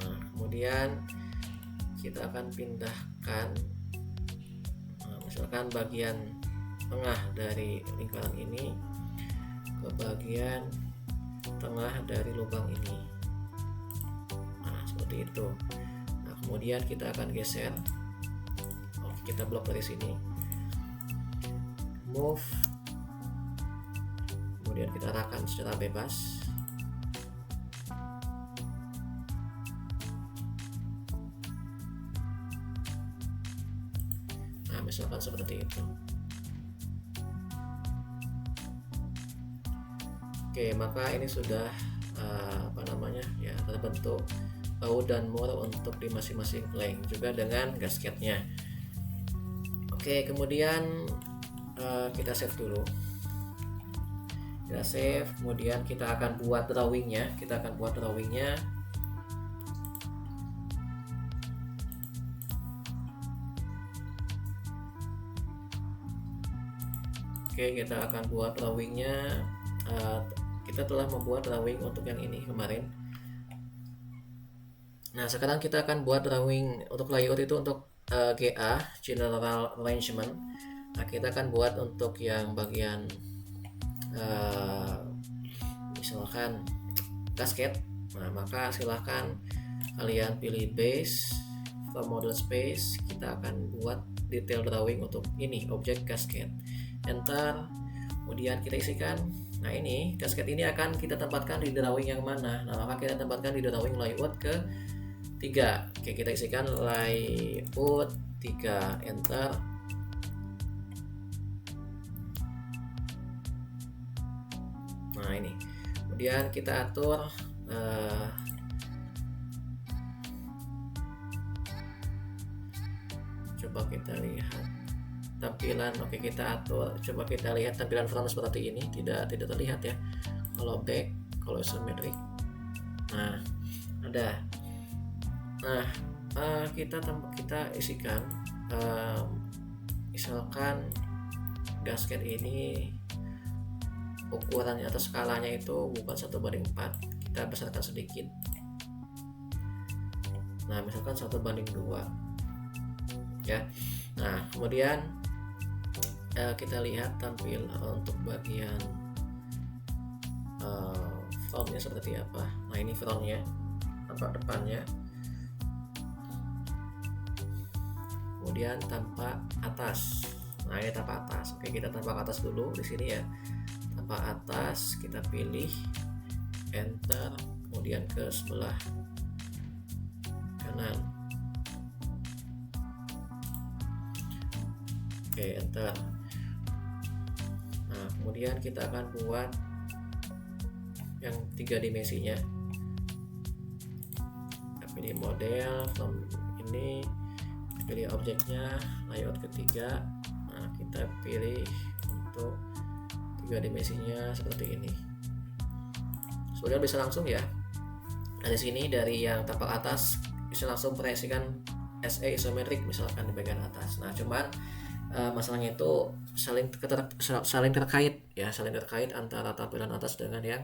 Nah, kemudian kita akan pindahkan misalkan bagian tengah dari lingkaran ini ke bagian tengah dari lubang ini. Nah, seperti itu. Nah, kemudian kita akan geser. Oke, kita blok dari sini. Move. Kemudian kita arahkan secara bebas. Nah, misalkan seperti itu. Oke, maka ini sudah ya terbentuk baut dan mur untuk di masing-masing plank, juga dengan gasketnya. Oke, kemudian kita save dulu. Kita save, kemudian kita akan buat drawingnya. Oke, kita akan buat drawingnya. Kita telah membuat drawing untuk yang ini kemarin. Nah, sekarang kita akan buat drawing untuk layout itu untuk GA, General Arrangement. Nah, kita akan buat untuk yang bagian misalkan gasket. Nah, maka silahkan kalian pilih base, from model space. Kita akan buat detail drawing untuk ini, objek gasket. Enter. Kemudian kita isikan. Nah, ini gasket ini akan kita tempatkan di drawing yang mana? Nah, maka kita tempatkan di drawing layout ke 3. Oke, kita isikan layout 3. Enter. Nah, ini. Kemudian kita atur coba kita lihat tampilan. Oke, kita atur, coba kita lihat tampilan front seperti ini. Tidak terlihat ya. Kalau back, kalau isometric. Nah, ada. Nah, kita isikan misalkan gasket ini ukurannya atau skalanya itu bukan 1:4, kita besarkan sedikit. Nah, misalkan 1:2 ya. Nah, kemudian kita lihat tampil untuk bagian frontnya seperti apa. Nah, ini frontnya, tampak depannya. Kemudian tampak atas. Nah, ini tampak atas. Oke, kita tampak atas dulu di sini ya. Tampak atas, kita pilih enter, kemudian ke sebelah kanan. Oke, enter. Nah, kemudian kita akan buat yang 3 dimensinya. Kita pilih model, from ini, pilih objeknya, layout ketiga. Nah, kita pilih untuk 3 dimensinya seperti ini. Sudah bisa langsung ya. Dari sini, dari yang tampak atas bisa langsung proyeksikan SE isometrik misalkan di bagian atas. Nah, cuman masalahnya itu saling terkait ya, saling terkait antara tampilan atas dengan yang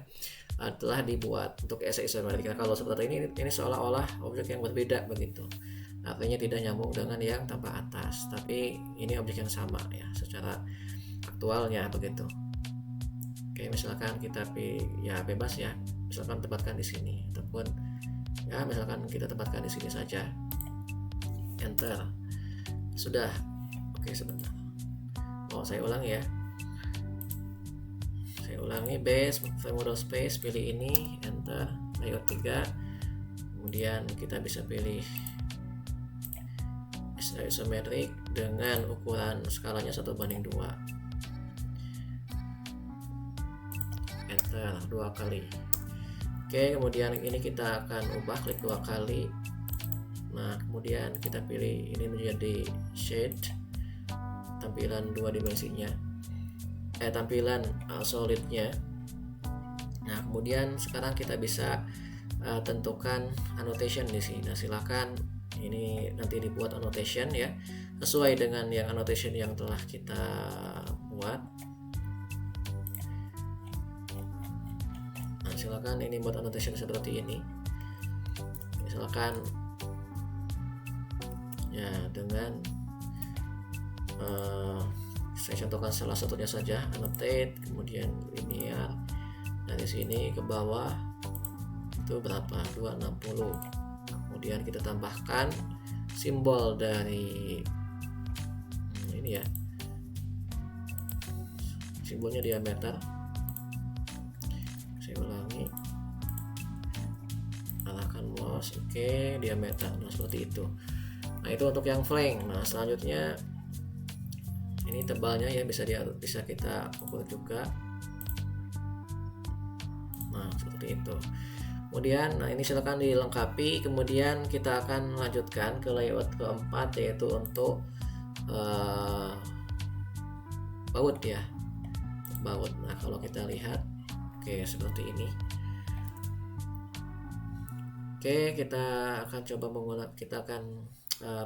telah dibuat untuk SE isometrik. Nah, kalau seperti ini seolah-olah objek yang berbeda begitu. Artinya tidak nyambung dengan yang tampak atas, tapi ini objek yang sama ya secara aktualnya begitu. Oke, misalkan kita ya bebas ya, misalkan tempatkan di sini ataupun ya misalkan kita tempatkan di sini saja. Enter. Sudah. Oke, sebentar. Saya ulangi ya. Saya ulangi, base, model space, pilih ini, enter, layout 3. Kemudian kita bisa pilih isometrik dengan ukuran skalanya 1:2. Enter 2 kali. Oke, kemudian ini kita akan ubah, klik 2 kali. Nah, kemudian kita pilih ini menjadi shade, tampilan 2 dimensinya, tampilan solidnya. Nah, kemudian sekarang kita bisa tentukan annotation di sini. Nah, silakan ini nanti dibuat annotation ya, sesuai dengan yang annotation yang telah kita buat. Nah, silakan ini buat annotation seperti ini. Misalkan ya dengan saya contohkan salah satunya saja, annotate, kemudian linear, Dari sini ke bawah itu berapa? 260. Kemudian kita tambahkan simbol dari ini ya, simbolnya diameter. Saya ulangi, arahkan mouse, oke, diameter. Nah, seperti itu. Nah, itu untuk yang flank. Nah, selanjutnya ini tebalnya ya, bisa kita ukur juga. Nah, seperti itu. Kemudian, nah ini silakan dilengkapi. Kemudian kita akan lanjutkan ke layout keempat, yaitu untuk baut ya, baut. Nah, kalau kita lihat, oke, seperti ini. Oke, kita akan coba kita akan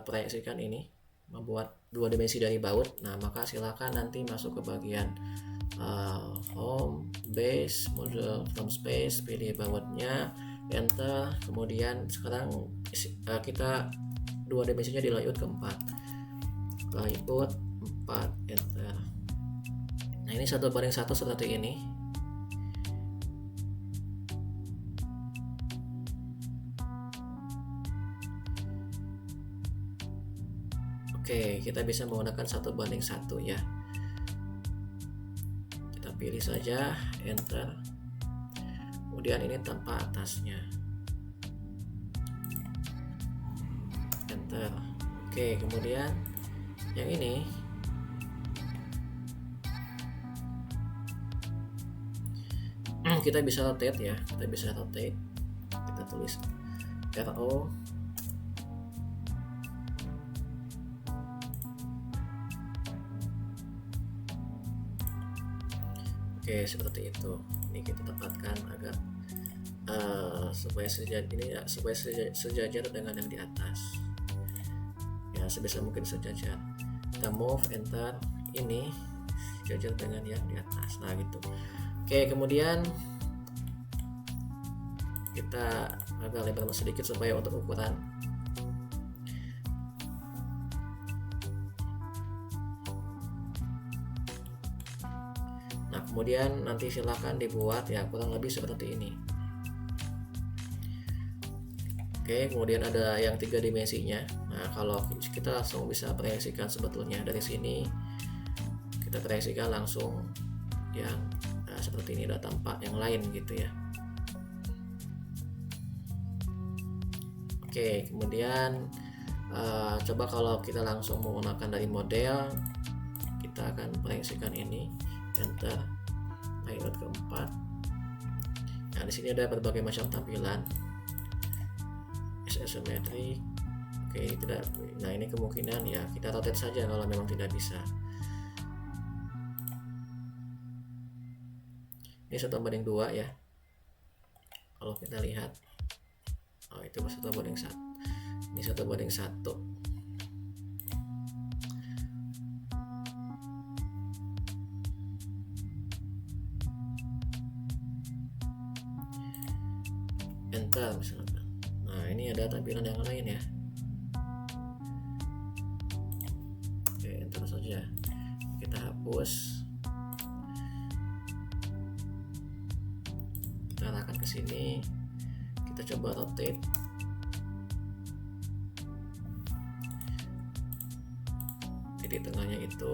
proyeksikan ini, membuat 2 dimensi dari baut. Nah, maka silakan nanti masuk ke bagian home, base, model from space, pilih bautnya, enter. Kemudian sekarang kita 2 dimensinya di layout keempat, layout 4, enter. Nah, ini 1:1 seperti ini. Oke, kita bisa menggunakan 1:1 ya. Kita pilih saja, enter. Kemudian ini tanpa atasnya, enter. Oke, kemudian yang ini kita bisa rotate ya, kita tulis RO. Oke, seperti itu. Ini kita tempatkan agar supaya sejajar dengan yang di atas ya, sebisa mungkin sejajar. Kita move, enter, ini sejajar dengan yang di atas. Nah, gitu. Oke, kemudian kita agak lebar sedikit supaya untuk ukuran. Nah, kemudian nanti silakan dibuat ya kurang lebih seperti ini. Oke, kemudian ada yang 3 dimensinya. Nah, kalau kita langsung bisa proyeksikan sebetulnya dari sini, kita proyeksikan langsung yang seperti ini, ada tampak yang lain gitu ya. Oke, kemudian coba kalau kita langsung menggunakan dari model, kita akan proyeksikan ini, enter, layout keempat. Nah, di sini ada berbagai macam tampilan, isometrik. Oke, tidak. Nah, ini kemungkinan ya kita rotate saja kalau memang tidak bisa. Ini 1:2 ya. Kalau kita lihat, oh itu 1:1. Ini 1:1. Enter misalkan. Nah, ini ada tampilan yang lain ya. Oke, enter saja. Kita hapus. Kita arahkan ke sini. Kita coba rotate. Titik tengahnya itu.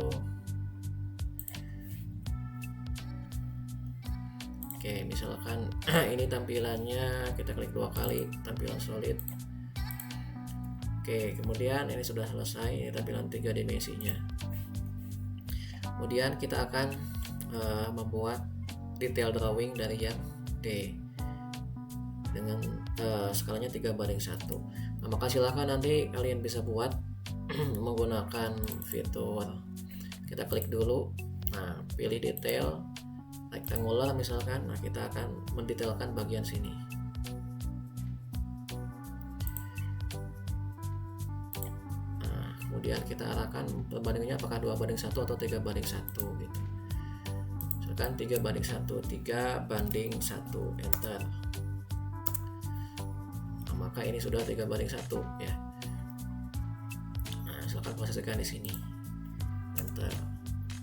Oke, misalkan ini tampilannya, kita klik 2 kali, tampilan solid. Oke, kemudian ini sudah selesai, ini tampilan 3 dimensinya. Kemudian kita akan membuat detail drawing dari yang D dengan skalanya 3:1. Nah, maka silahkan nanti kalian bisa buat menggunakan fitur, kita klik dulu, nah pilih detail rectangular misalkan. Nah, kita akan mendetailkan bagian sini. Nah, kemudian kita arahkan perbandingannya apakah 2:1 atau 3:1 gitu. Misalkan 3:1, 3:1, enter. Nah, maka ini sudah 3:1 ya. Nah, silakan posisikan di sini, enter.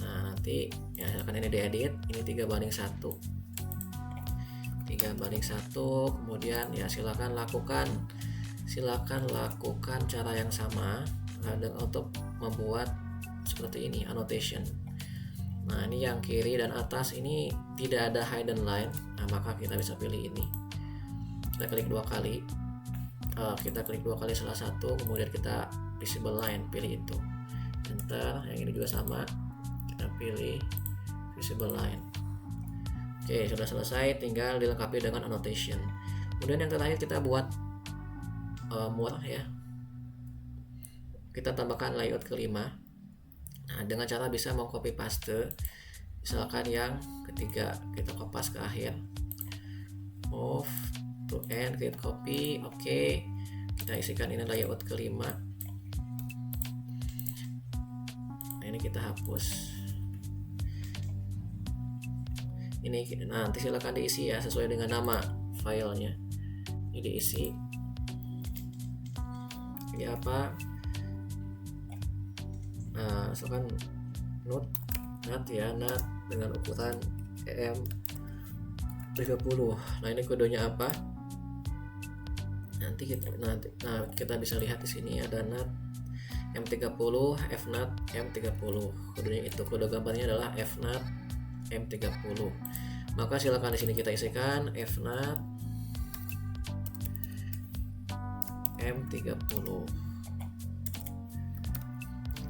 Nah, nanti ya silakan ini diedit, ini 3:1. 3:1. Kemudian ya silakan lakukan cara yang sama untuk membuat seperti ini annotation. Nah, ini yang kiri dan atas ini tidak ada hidden line. Nah, maka kita bisa pilih ini. Kita klik 2 kali. Kita klik 2 kali salah satu, kemudian kita visible line, pilih itu. Enter. Yang ini juga sama. Kita pilih visible line. Oke, sudah selesai, tinggal dilengkapi dengan annotation. Kemudian yang terakhir kita buat more ya. Kita tambahkan layout kelima. Nah, dengan cara bisa mengcopy paste. Misalkan yang ketiga kita kopas ke akhir. Move to end, create copy. Oke. Kita isikan ini layout kelima. Nah, ini kita hapus. Ini nanti silakan diisi ya sesuai dengan nama filenya. Ini diisi. Ini apa? Nah, misalkan nut ya, nut dengan ukuran EM30. Nah, ini kodenya apa? Nanti kita bisa lihat di sini ada nut M30, FNAT M30. Kodenya itu, kode gambarnya adalah FNAT M30. Maka silakan di sini kita isikan FNAT M30.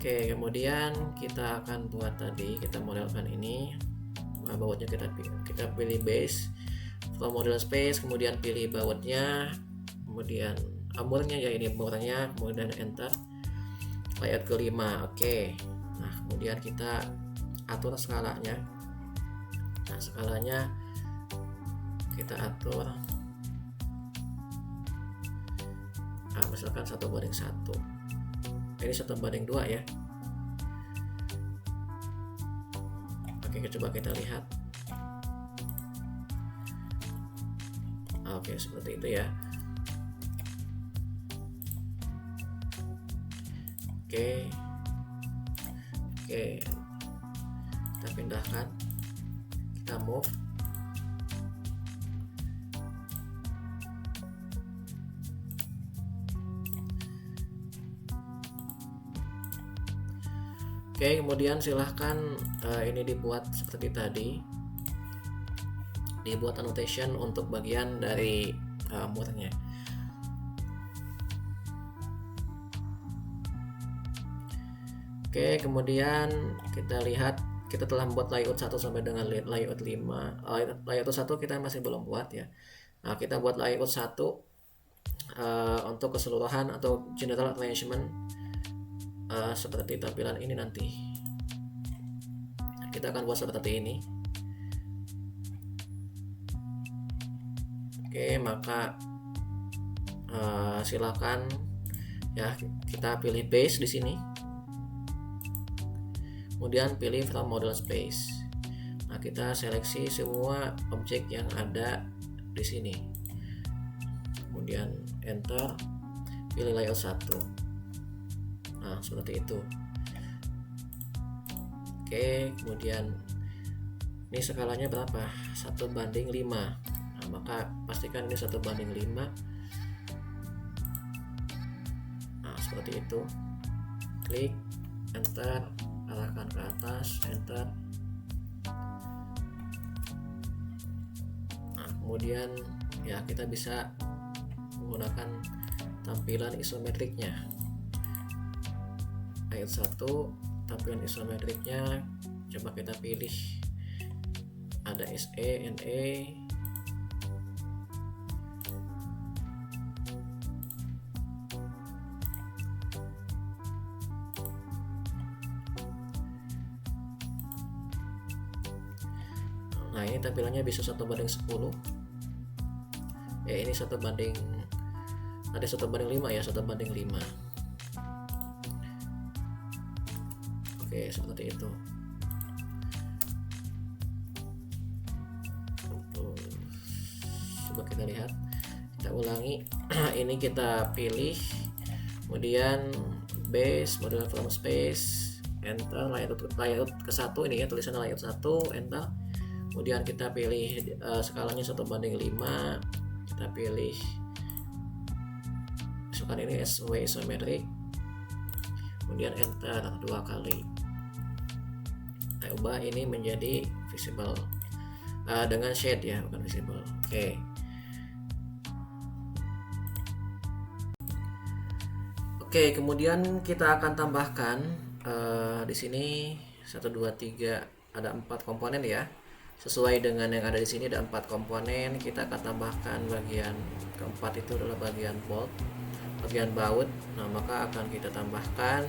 Oke, kemudian kita akan buat tadi, kita modelkan ini. Bautnya kita pilih base, from model space, kemudian pilih bautnya, kemudian amurnya ya, ini bautnya, kemudian enter. Layout kelima. Oke. Nah, kemudian kita atur skalanya. Nah, skalanya kita atur. Nah, misalkan 1:1. Ini 1:2 ya. Oke, coba kita lihat. Oke, seperti itu ya. Oke, kita pindahkan, kita move. Oke, kemudian silahkan ini dibuat seperti tadi, dibuat annotation untuk bagian dari murnya. Oke, kemudian kita lihat kita telah membuat layout 1 sampai dengan layout 5. Layout 1 kita masih belum buat ya. Nah, kita buat layout 1 untuk keseluruhan atau general arrangement seperti tampilan ini nanti. Kita akan buat seperti ini. Oke, maka silakan ya, kita pilih base di sini. Kemudian pilih from model space. Nah, kita seleksi semua objek yang ada di sini. Kemudian enter, pilih layout 1. Nah, seperti itu. Oke, kemudian ini skalanya berapa? 1:5. Nah, maka pastikan ini 1:5. Nah, seperti itu. Klik, enter, arahkan ke atas, enter. Nah, kemudian ya kita bisa menggunakan tampilan isometriknya. Ayat 1, tampilan isometriknya coba kita pilih, ada SE, NE, nah ini tampilannya bisa 1:10 ya, ini 1:5 ya, 1:5. Oke, seperti itu. Coba kita lihat, kita ulangi. Ini kita pilih, kemudian base, model from space, enter, layout ke 1 ini ya, tulisannya layout 1, enter. Kemudian kita pilih skalanya 1:5, kita pilih misalkan ini SW isometric, kemudian enter 2 kali. Nah, ubah ini menjadi visible dengan shade ya, bukan visible. Oke, kemudian kita akan tambahkan di sini 1 2 3 ada 4 komponen ya. Sesuai dengan yang ada di sini ada 4 komponen, kita akan tambahkan bagian keempat itu adalah bagian bolt, bagian baut. Nah, maka akan kita tambahkan.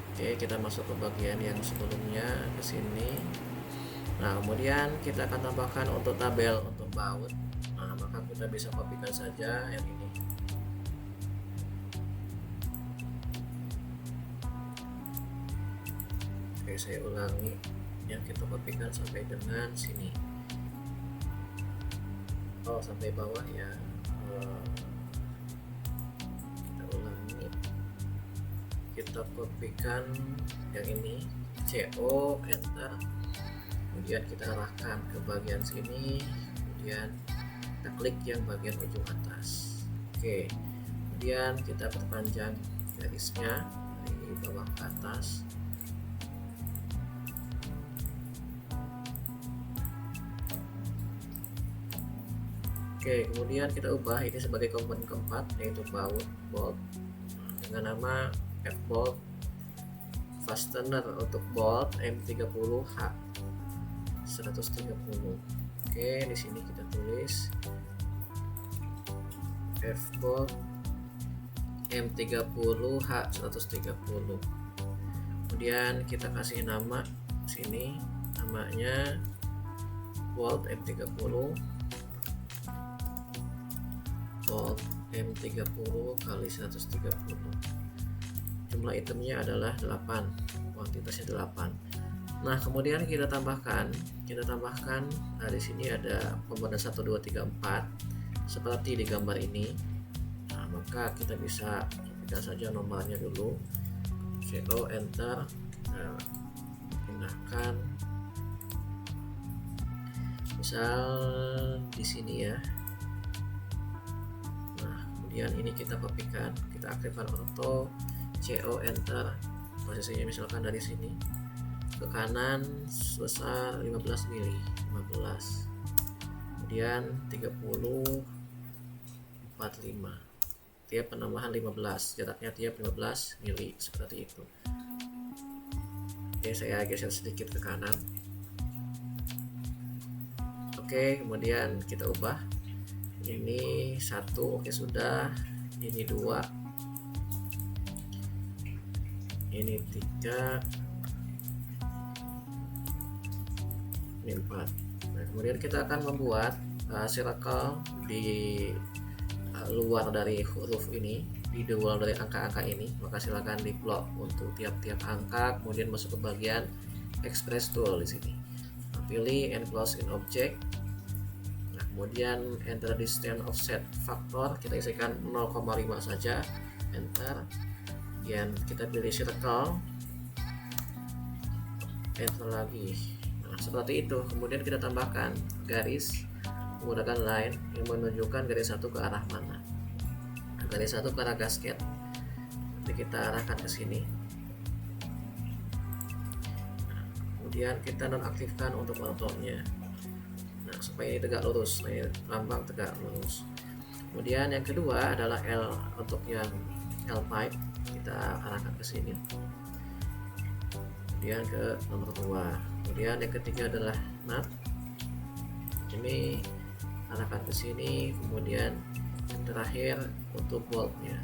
Oke, kita masuk ke bagian yang sebelumnya ke sini. Nah, kemudian kita akan tambahkan untuk tabel untuk baut. Nah, maka kita bisa kopikan saja yang ini. Oke, saya ulangi yang kita kopikan sampai dengan sini. Sampai bawah ya. Kita ulangi. Kita kopikan yang ini, CO, enter. Kemudian kita arahkan ke bagian sini, kemudian kita klik yang bagian ujung atas. Oke, kemudian kita perpanjang garisnya dari bawah ke atas. Oke, kemudian kita ubah ini sebagai komponen keempat, yaitu baut bolt dengan nama F-bolt fastener untuk bolt M30H 130. Oke, di sini kita tulis F-bolt M30H 130. Kemudian kita kasih nama sini, namanya bolt M30, bolt M30 kali 130. Jumlah itemnya adalah 8, kuantitasnya 8. Nah, kemudian kita tambahkan di sini ada komponen 1 2 3 4 seperti di gambar ini. Nah, maka kita bisa copikan saja nomornya dulu. CO, enter. Nah, pindahkan misal di sini ya. Kemudian ini kita kopikan, kita aktifkan auto, CO, enter. Posisinya misalkan dari sini ke kanan sebesar 15 mili, 15. Kemudian 30 45. Tiap penambahan 15, jaraknya tiap 15 mili, seperti itu. Oke, saya geser sedikit ke kanan. Oke, kemudian kita ubah. Ini 1, oke sudah. Ini 2, ini 3, ini 4. Nah, kemudian kita akan membuat circle di luar dari huruf ini, di luar dari angka-angka ini. Maka silakan di plot untuk tiap-tiap angka, kemudian masuk ke bagian express tool di sini. Nah, pilih enclose in object. Kemudian enter distance offset factor, kita isikan 0,5 saja, enter. Kemudian kita pilih circle, enter lagi. Nah, seperti itu. Kemudian kita tambahkan garis menggunakan line yang menunjukkan garis 1 ke arah mana. Nah, garis 1 ke arah gasket. Nanti kita arahkan ke sini. Nah, kemudian kita nonaktifkan untuk motornya. Supaya ini tegak lurus, lambang tegak lurus. Kemudian yang kedua adalah L untuk yang L pipe, kita arahkan ke sini. Kemudian ke nomor 2. Kemudian yang ketiga adalah nut, ini arahkan ke sini. Kemudian yang terakhir untuk boltnya.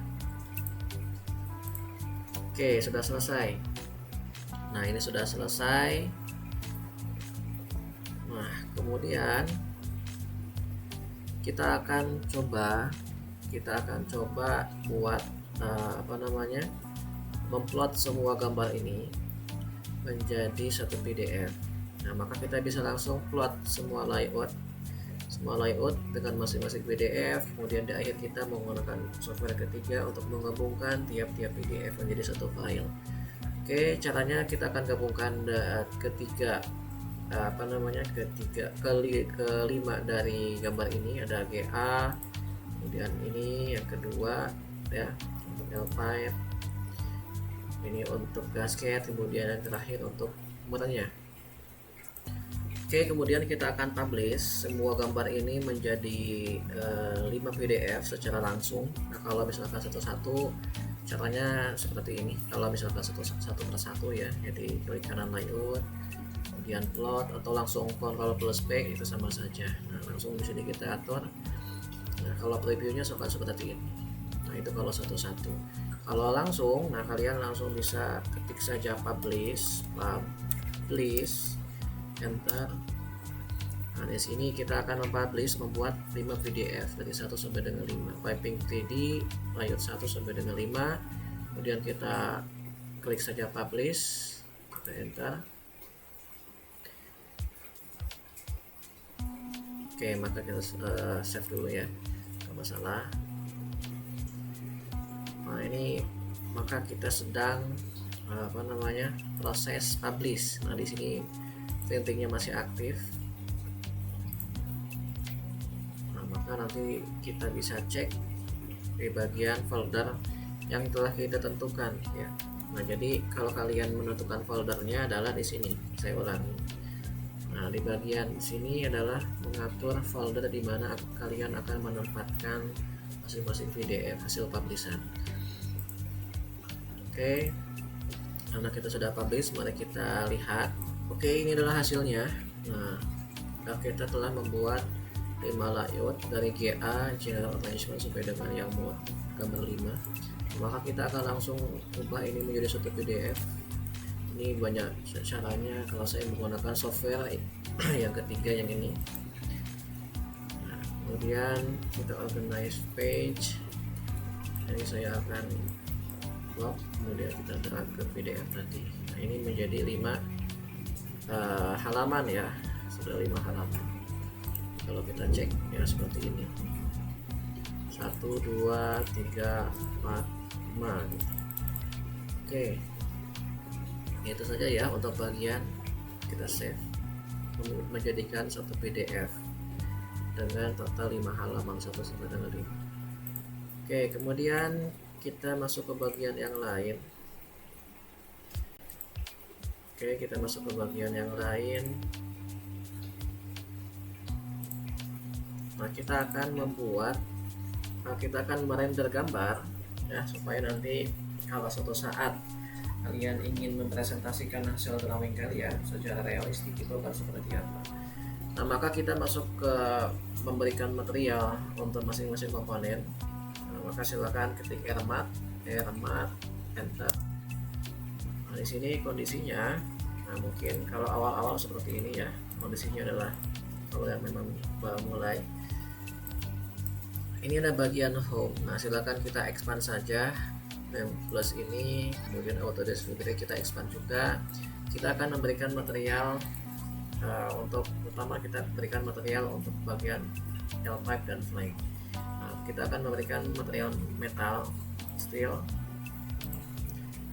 Oke, sudah selesai. Nah, ini sudah selesai. Nah, kemudian kita akan coba buat memplot semua gambar ini menjadi satu PDF. Nah, maka kita bisa langsung plot semua layout dengan masing-masing PDF. Kemudian di akhir kita menggunakan software ketiga untuk menggabungkan tiap-tiap PDF menjadi satu file. Oke, caranya kita akan gabungkan ketiga kelima dari gambar ini ada GA, kemudian ini yang kedua ya untuk L-pipe, ini untuk gasket, kemudian yang terakhir untuk muternya. Oke, kemudian kita akan publish semua gambar ini menjadi 5 PDF secara langsung. Nah, kalau misalkan satu-satu caranya seperti ini. Kalau misalkan satu persatu ya, jadi klik kanan layout, kemudian plot, atau langsung Ctrl plus P itu sama saja. Nah, langsung bisa kita atur. Nah, kalau previewnya seperti ini. Nah, itu kalau satu-satu. Kalau langsung, nah kalian langsung bisa ketik saja publish, enter. Nah, di sini kita akan membuat 5 PDF dari 1 sampai dengan 5. Piping 3D layout 1 sampai dengan 5. Kemudian kita klik saja publish, kita enter. Oke, maka kita save dulu ya, nggak masalah. Nah, ini maka kita sedang proses publish. Nah, di sini printingnya masih aktif. Nah, maka nanti kita bisa cek di bagian folder yang telah kita tentukan ya. Nah, jadi kalau kalian menentukan foldernya adalah di sini. Saya ulangi. Nah, di bagian sini adalah mengatur folder di mana kalian akan menempatkan masing-masing PDF hasil publishan. Oke, karena kita sudah publish, mari kita lihat. Oke, ini adalah hasilnya. Nah, kita telah membuat 5 layout dari GA General Arrangement sampai dengan yang mau gambar 5. Maka kita akan langsung ubah ini menjadi satu PDF. Ini banyak caranya. Kalau saya menggunakan software yang ketiga yang ini. Nah, kemudian kita organize page. Jadi saya akan blok, kemudian kita drag ke PDF tadi. Nah, ini menjadi 5 halaman ya, sudah 5 halaman. Kalau kita cek ya seperti ini, 1 2 3 4 5 gitu. Oke, itu saja ya untuk bagian kita save, menjadikan satu PDF dengan total 5 halaman 1 sampai dengan 5. Oke, kemudian kita masuk ke bagian yang lain. Oke, kita masuk ke bagian yang lain. Nah, kita akan merender gambar ya, supaya nanti kalau suatu saat kalian ingin mempresentasikan hasil drawing kalian secara realistik itu akan seperti apa. Nah, maka kita masuk ke memberikan material untuk masing-masing komponen. Maka silakan ketik RMAT, enter. Nah, di sini kondisinya, nah mungkin kalau awal-awal seperti ini ya, kondisinya adalah kalau yang memang baru mulai. Ini ada bagian home. Nah, silakan kita expand saja yang plus ini, kemudian Autodesk Figure kita expand juga. Kita akan memberikan material pertama kita berikan material untuk bagian L-pipe dan flank. Kita akan memberikan material metal, steel.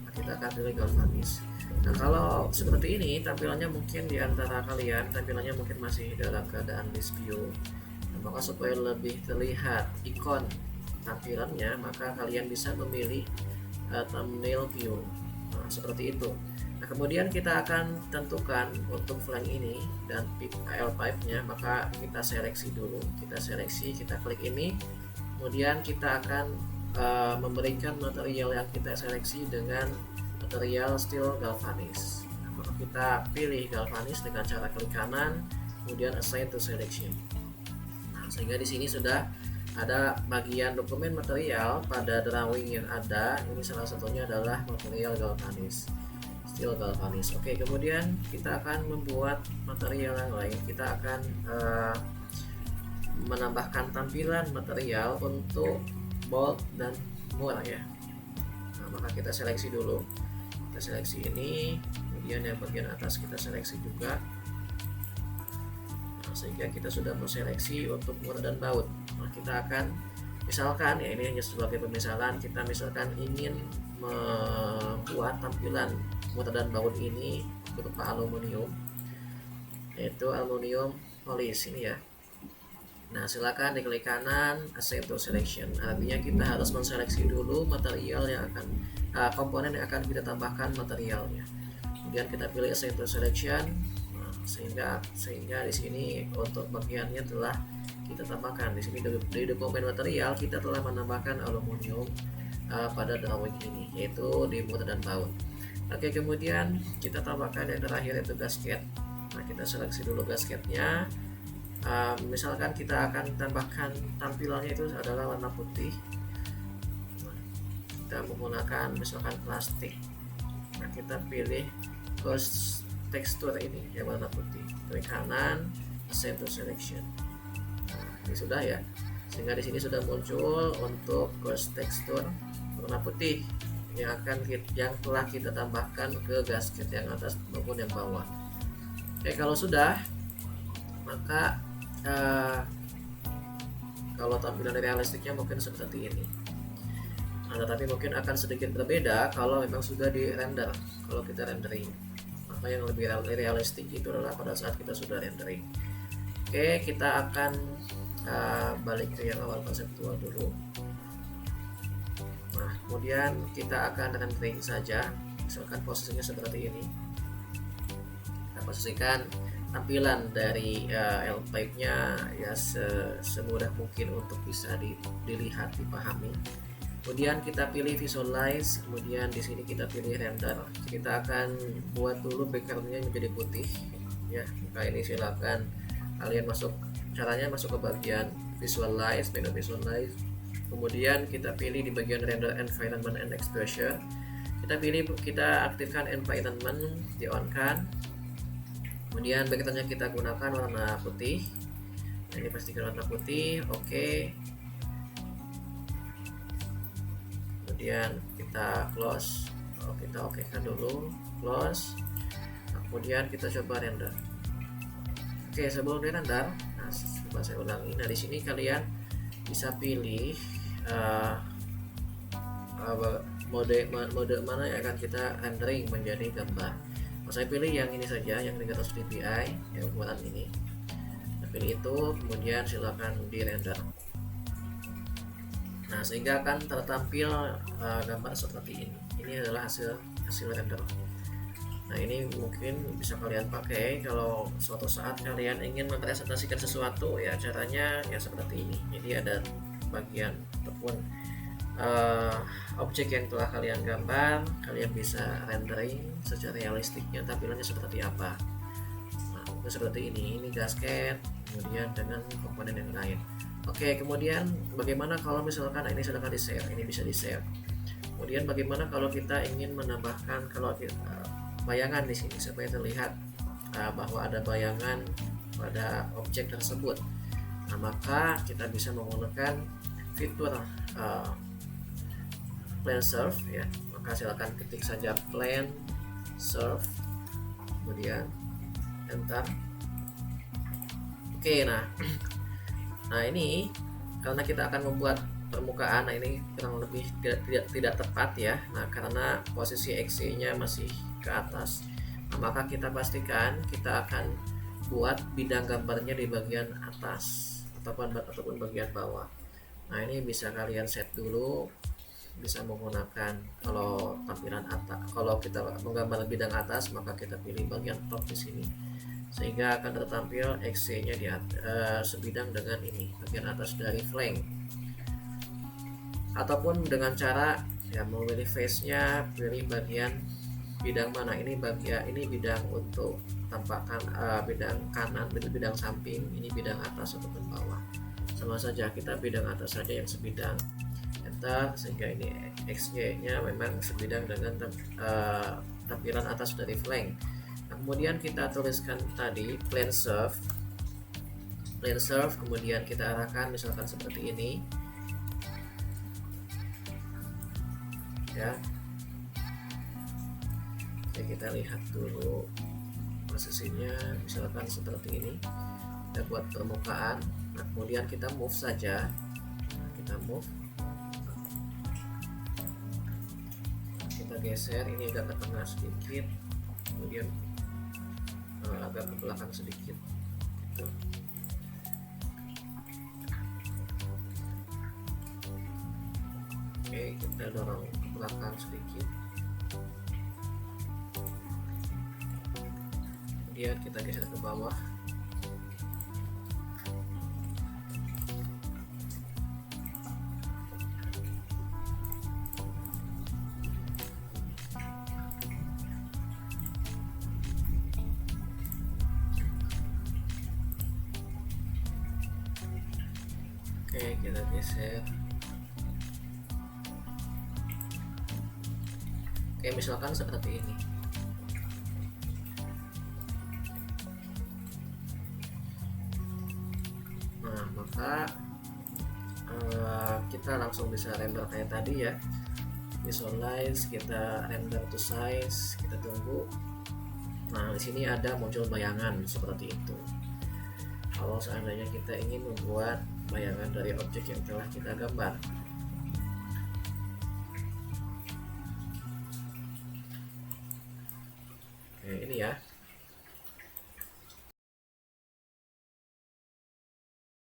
Nah, kita akan pilih galvanis. Nah, kalau seperti ini tampilannya, mungkin di antara kalian tampilannya mungkin masih dalam keadaan list view. Nah, maka supaya lebih terlihat ikon tampilannya, maka kalian bisa memilih thumbnail view. Nah, seperti itu. Nah, kemudian kita akan tentukan untuk flank ini dan L-pipe-nya, maka kita seleksi dulu. Kita klik ini. Kemudian kita akan memberikan material yang kita seleksi dengan material steel galvanis. Nah, maka kita pilih galvanis dengan cara klik kanan, kemudian assign to selection. Nah, sehingga di sini sudah ada bagian dokumen material pada drawing yang ada. Ini salah satunya adalah material galvanis, steel galvanis. Oke, kemudian kita akan membuat material yang lain. Kita akan menambahkan tampilan material untuk bolt dan mur ya. Nah, maka kita seleksi dulu. Kita seleksi ini, kemudian yang bagian atas kita seleksi juga. Nah, sehingga kita sudah menseleksi untuk mur dan baut. Nah, kita akan misalkan ya, ini hanya sebagai pemisalan, kita misalkan ingin membuat tampilan mur dan baut ini berupa aluminium. yaitu aluminium polish ini ya. Nah, silakan diklik kanan Assign to Selection. Artinya kita harus menseleksi dulu material yang akan komponen yang akan kita tambahkan materialnya. Kemudian kita pilih Assign to Selection. Nah, sehingga di sini untuk bagiannya telah kita tambahkan. Di sini di dokumen material kita telah menambahkan aluminium pada drawing ini, yaitu di muter dan baut. Oke, kemudian kita tambahkan yang terakhir yaitu gasket. Nah, kita seleksi dulu gasketnya. Misalkan kita akan tambahkan tampilannya itu adalah warna putih. Nah, kita menggunakan misalkan plastik. Nah, kita pilih ghost texture ini yang warna putih. Klik kanan, Assign to Selection. Nah, ini sudah ya. Sehingga di sini sudah muncul untuk ghost texture warna putih yang telah kita tambahkan ke gasket yang atas maupun yang bawah. Oke, kalau sudah, maka kalau tampilan realistiknya mungkin seperti ini. Nah, tetapi mungkin akan sedikit berbeda kalau memang sudah di render. Kalau kita rendering, maka yang lebih realistik itu adalah pada saat kita sudah rendering. Oke, kita akan balik ke yang awal konseptual dulu. Nah, kemudian kita akan rendering saja. Misalkan posisinya seperti ini. Kita posisikan tampilan dari L-pipe-nya ya semudah mungkin untuk bisa dilihat, dipahami. Kemudian kita pilih visualize, kemudian di sini kita pilih render. Kita akan buat dulu background-nya menjadi putih ya. Maka ini silakan kalian caranya masuk ke bagian visualize, menu visualize. Kemudian kita pilih di bagian render environment and exposure. Kita aktifkan environment, di on kan. Kemudian backgroundnya kita gunakan warna putih. Ini pastikan warna putih. Oke. Kemudian kita close. Kita oke kan dulu. Close. Nah, kemudian kita coba render. Oke, sebelum render, nah coba saya ulangi. Nah, di sini kalian bisa pilih mode mana yang akan kita rendering menjadi gambar. Saya pilih yang ini saja, yang 300 dpi, yang ukuran ini. Saya pilih itu, kemudian silakan di render. Nah, sehingga akan tertampil gambar seperti ini. Ini adalah hasil render. Nah, ini mungkin bisa kalian pakai kalau suatu saat kalian ingin mempresentasikan sesuatu ya, caranya ya seperti ini. Jadi ada bagian ataupun objek yang telah kalian gambar, kalian bisa rendering secara realistiknya tampilannya seperti apa. Nah, seperti ini gasket, kemudian dengan komponen yang lain. Oke, kemudian bagaimana kalau misalkan ini silakan di share, ini bisa di share. Kemudian bagaimana kalau kita ingin menambahkan bayangan di sini supaya terlihat bahwa ada bayangan pada objek tersebut. Nah, maka kita bisa menggunakan fitur plane surf ya. Maka silakan ketik saja plane surf, kemudian enter. Oke, nah ini karena kita akan membuat permukaan. Nah, ini kurang lebih tidak tepat ya. Nah, karena posisi XY-nya masih ke atas. Nah, maka kita pastikan kita akan buat bidang gambarnya di bagian atas ataupun bagian bawah. Nah, ini bisa kalian set dulu, bisa menggunakan kalau tampilan atas. Kalau kita menggambar bidang atas, maka kita pilih bagian top di sini, sehingga akan tertampil XY-nya di sebidang dengan ini bagian atas dari flank. Ataupun dengan cara ya memilih face-nya, pilih bagian bidang mana. Ini bidang untuk tampakkan bidang kanan, bidang samping, ini bidang atas ataupun bawah. Sama saja, kita bidang atas saja yang sebidang, enter, sehingga ini XY-nya memang sebidang dengan tampilan atas dari flank. Nah, kemudian kita tuliskan tadi plane surf, kemudian kita arahkan misalkan seperti ini ya. Oke, kita lihat dulu posisinya misalkan seperti ini. Kita buat permukaan. Nah, kemudian kita move saja. Nah, kita move, kita geser ini agak ke tengah sedikit, kemudian agak ke belakang sedikit gitu. Oke, kita dorong ke belakang sedikit, kemudian kita geser ke bawah. Oke, kita geser. Oke, misalkan seperti ini. Nah, maka kita langsung bisa render kayak tadi ya. Visualize, kita render to size, kita tunggu. Nah, di sini ada muncul bayangan seperti itu. Kalau seandainya kita ingin membuat bayangan dari objek yang telah kita gambar. Oke, ini ya.